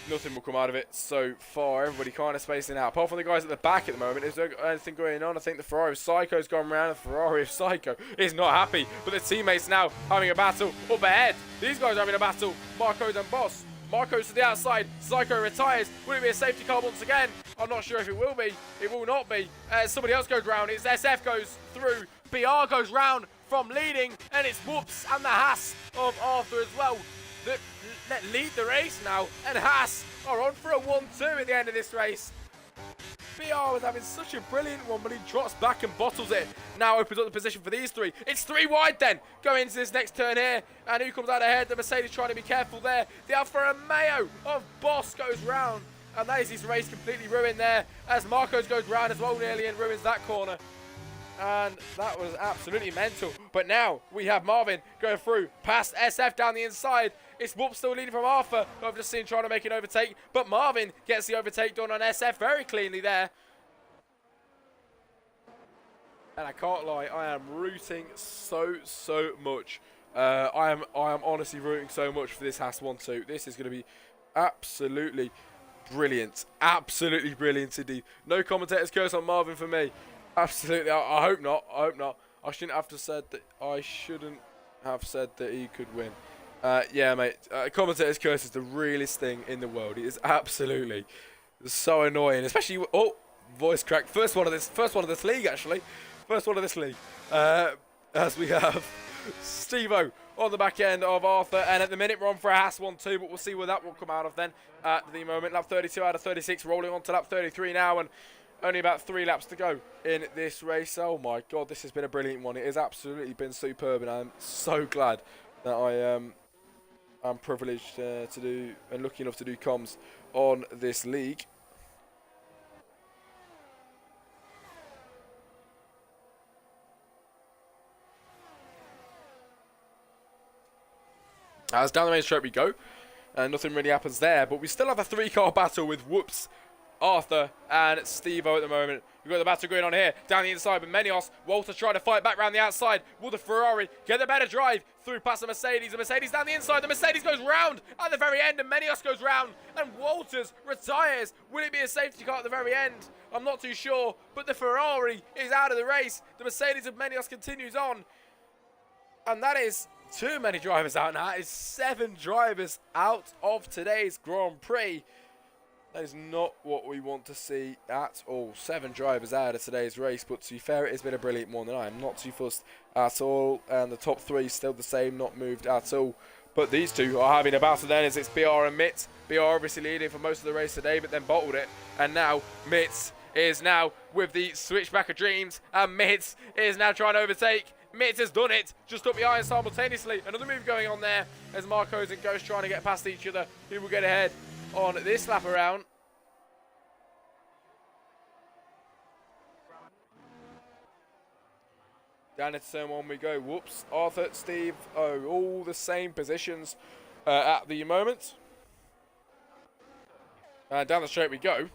nothing will come out of it so far. Everybody kind of spacing out. Apart from the guys at the back at the moment, is there anything going on? I think the Ferrari of Psycho's gone around. The Ferrari of Psycho is not happy. But the teammates now having a battle up ahead. These guys are having a battle. Marco's and Boss. Marco's to the outside. Psycho retires. Will it be a safety car once again? I'm not sure if it will be. It will not be. Somebody else goes round. It's SF goes through. BR goes round from leading. And it's Whoops and the Haas of Arthur as well that lead the race now, and Haas are on for a 1-2 at the end of this race. BR was having such a brilliant one, but he drops back and bottles it. Now opens up the position for these three. It's 3 wide then, going into this next turn here. And who comes out ahead? The Mercedes trying to be careful there. The Alfa Romeo of Boss goes round. And that is his race completely ruined there, as Marcos goes round as well nearly and ruins that corner. And that was absolutely mental. But now we have Marvin going through past SF down the inside. It's Whoops still leading from Arthur, who I've just seen trying to make an overtake. But Marvin gets the overtake done on SF very cleanly there. And I can't lie, I am rooting so much. I am honestly rooting so much for this Haas 1-2. This is going to be absolutely brilliant. Absolutely brilliant indeed. No commentator's curse on Marvin for me. Absolutely. I hope not. I hope not. I shouldn't have said that he could win. Yeah, mate. Commentator's curse is the realest thing in the world. It is absolutely so annoying, especially. Oh, voice crack. First one of this league, actually. First one of this league. As we have Steve-O on the back end of Arthur, and at the minute we're on for a Haas 1-2, but we'll see where that will come out of then. At the moment, lap 32 out of 36, rolling on to lap 33 now, and only about 3 laps to go in this race. Oh my God, this has been a brilliant one. It has absolutely been superb, and I'm so glad that I'm privileged to do and lucky enough to do comms on this league. As down the main straight we go, and nothing really happens there, but we still have a 3-car battle with Whoops, Arthur and Steve-O at the moment. We've got the battle going on here, down the inside with Menios. Walter trying to fight back around the outside. Will the Ferrari get the better drive through past the Mercedes? The Mercedes down the inside. The Mercedes goes round at the very end, and Menios goes round, and Walters retires. Will it be a safety car at the very end? I'm not too sure, but the Ferrari is out of the race. The Mercedes of Menios continues on, and that is too many drivers out now. That is 7 drivers out of today's Grand Prix. That is not what we want to see at all. 7 drivers out of today's race, but to be fair, it has been a brilliant one, and I am not too fussed at all. And the top 3 still the same, not moved at all. But these two are having a battle then, as it's BR and Mitz. BR obviously leading for most of the race today, but then bottled it. And now Mitz is now with the switchback of dreams, and Mitz is now trying to overtake. Mitz has done it, just up behind simultaneously. Another move going on there as Marcos and Ghost trying to get past each other. Who will get ahead on this lap around? Down into turn 1 we go. Whoops, Arthur, Steve, all the same positions at the moment. Down the straight we go.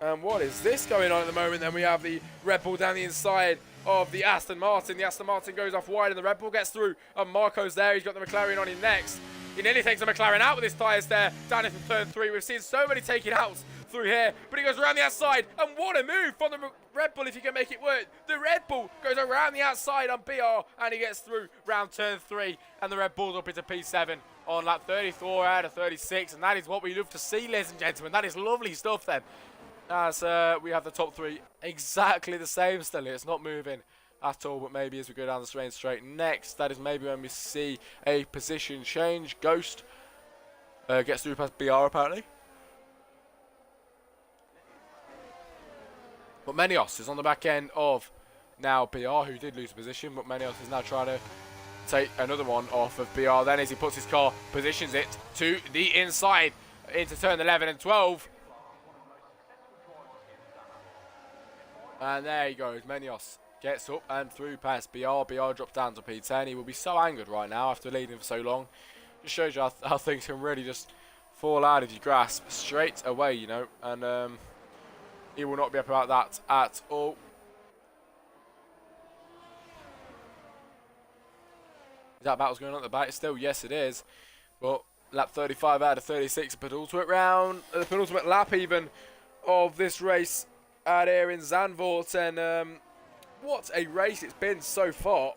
And what is this going on at the moment? Then we have the Red Bull down the inside of the Aston Martin. The Aston Martin goes off wide and the Red Bull gets through. And Marco's there. He's got the McLaren on him next. He nearly takes the McLaren out with his tyres there, down into turn 3. We've seen so many taking outs through here, but he goes around the outside, and what a move from the Red Bull if he can make it work. The Red Bull goes around the outside on BR, and he gets through round turn 3, and the Red Bull's up into P7 on lap 34 out of 36, and that is what we love to see, ladies and gentlemen. That is lovely stuff then, as we have the top 3 exactly the same still. It's not moving at all, but maybe as we go down the main straight next, that is maybe when we see a position change. Ghost gets through past BR apparently. But Menios is on the back end of now BR, who did lose position, but Menios is now trying to take another one off of BR then as he puts his car, positions it to the inside into turn 11 and 12. And there he goes, Menios gets up and through past BR. BR drops down to P10. He will be so angered right now after leading for so long. Just shows you how things can really just fall out of your grasp straight away, you know, and he will not be happy about that at all. Is that battle's going on at the back still? Yes, it is. But lap 35 out of 36, penultimate round, the penultimate lap even of this race out here in Zandvoort, and what a race it's been so far.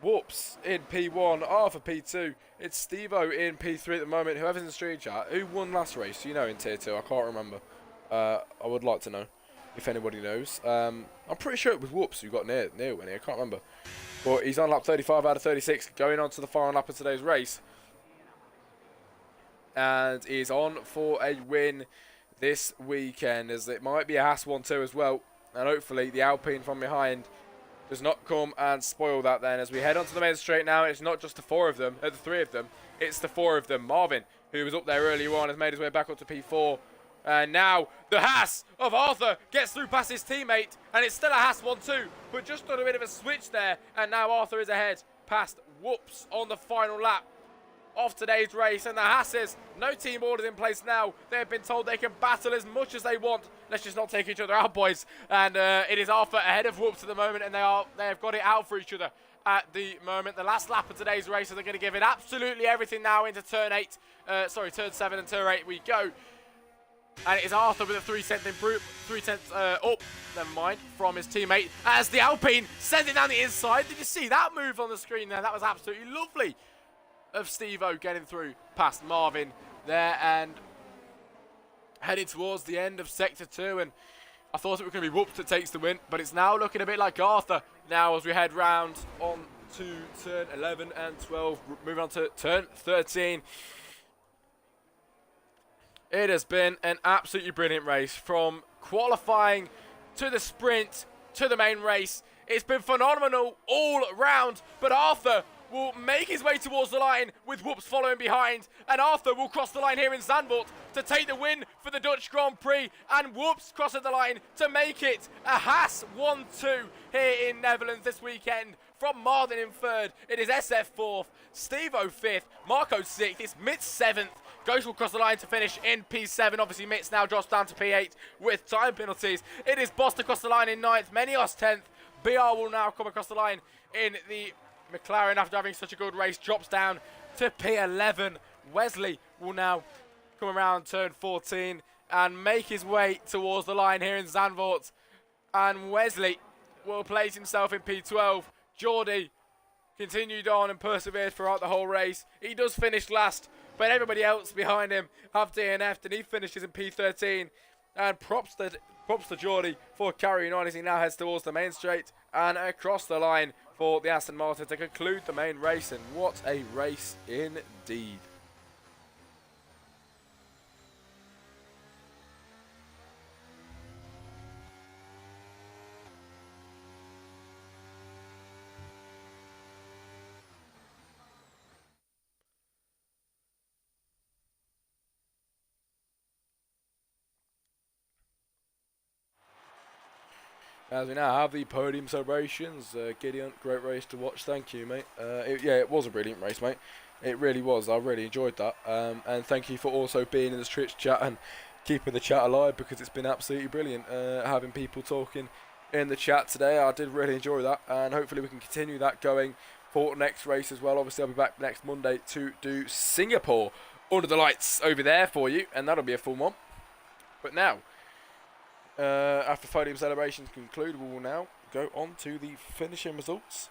Whoops in P1, Arthur P2, it's Stevo in P3 at the moment. Whoever's in the stream chat, who won last race? You know, in Tier 2, I can't remember. I would like to know if anybody knows. I'm pretty sure it was Whoops who got near winning, I can't remember. But he's on lap 35 out of 36, going on to the final lap of today's race. And is on for a win this weekend, as it might be a Haas 1-2 as well. And hopefully the Alpine from behind does not come and spoil that then. As we head onto the main straight now, it's not just the three of them, it's the 4 of them. Marvin, who was up there earlier on, has made his way back up to P4. And now the Haas of Arthur gets through past his teammate, and it's still a Haas 1-2, but just on a bit of a switch there, and now Arthur is ahead past Whoops on the final lap of today's race. And the Haasses, no team orders in place now. They've been told they can battle as much as they want. Let's just not take each other out, boys. And it is Arthur ahead of Whoops at the moment, and they have got it out for each other at the moment. The last lap of today's race, so they're going to give it absolutely everything now into turn 7 and turn 8 we go. And it is Arthur with a 3/10 up, never mind, from his teammate, as the Alpine sends it down the inside. Did you see that move on the screen there? That was absolutely lovely of Stevo getting through past Marvin there and heading towards the end of Sector 2. And I thought it was going to be Whoops that takes the win, but it's now looking a bit like Arthur now as we head round on to turn 11 and 12, moving on to turn 13. It has been an absolutely brilliant race, from qualifying to the sprint to the main race. It's been phenomenal all round, but Arthur will make his way towards the line with Whoops following behind, and Arthur will cross the line here in Zandvoort to take the win for the Dutch Grand Prix, and Whoops crossing the line to make it a Haas 1-2 here in Netherlands this weekend. From Martin in 3rd, it is SF 4th, Stevo 5th, Marco 6th, it's Mitz 7th. Ghost will cross the line to finish in P7. Obviously, Mitz now drops down to P8 with time penalties. It is Boss to cross the line in 9th, Menios 10th. BR will now come across the line in the McLaren after having such a good race, drops down to P11. Wesley will now come around turn 14 and make his way towards the line here in Zandvoort. And Wesley will place himself in P12. Geordie continued on and persevered throughout the whole race. He does finish last, but everybody else behind him have DNF'd, and he finishes in P13. And props to Geordie for carrying on as he now heads towards the main straight and across the line for the Aston Martin to conclude the main race. And what a race indeed. As we now have the podium celebrations, Gideon, great race to watch. Thank you, mate. Yeah, it was a brilliant race, mate. It really was. I really enjoyed that. And thank you for also being in the Twitch chat and keeping the chat alive, because it's been absolutely brilliant having people talking in the chat today. I did really enjoy that, and hopefully we can continue that going for next race as well. Obviously, I'll be back next Monday to do Singapore under the lights over there for you, and that'll be a full one. But now, after podium celebrations conclude, we will now go on to the finishing results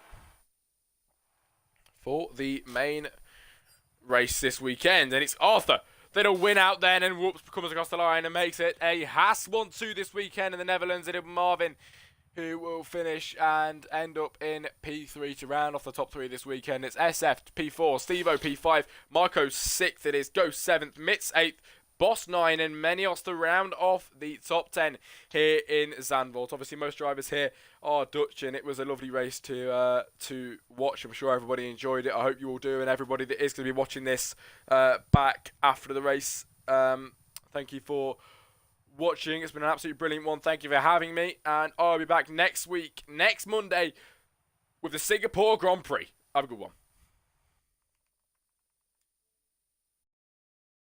for the main race this weekend. And it's Arthur that'll win out then, and whoops, comes across the line and makes it a Haas 1-2 this weekend in the Netherlands. It'll be Marvin who will finish and end up in P3 to round off the top 3 this weekend. It's SF P4, Stevo P5, Marco 6th, it is Ghost 7th, Mitz 8th, Boss 9, and Menios to round off the top 10 here in Zandvoort. Obviously, most drivers here are Dutch, and it was a lovely race to watch. I'm sure everybody enjoyed it. I hope you all do, and everybody that is going to be watching this back after the race, thank you for watching. It's been an absolutely brilliant one. Thank you for having me, and I'll be back next week, next Monday, with the Singapore Grand Prix. Have a good one.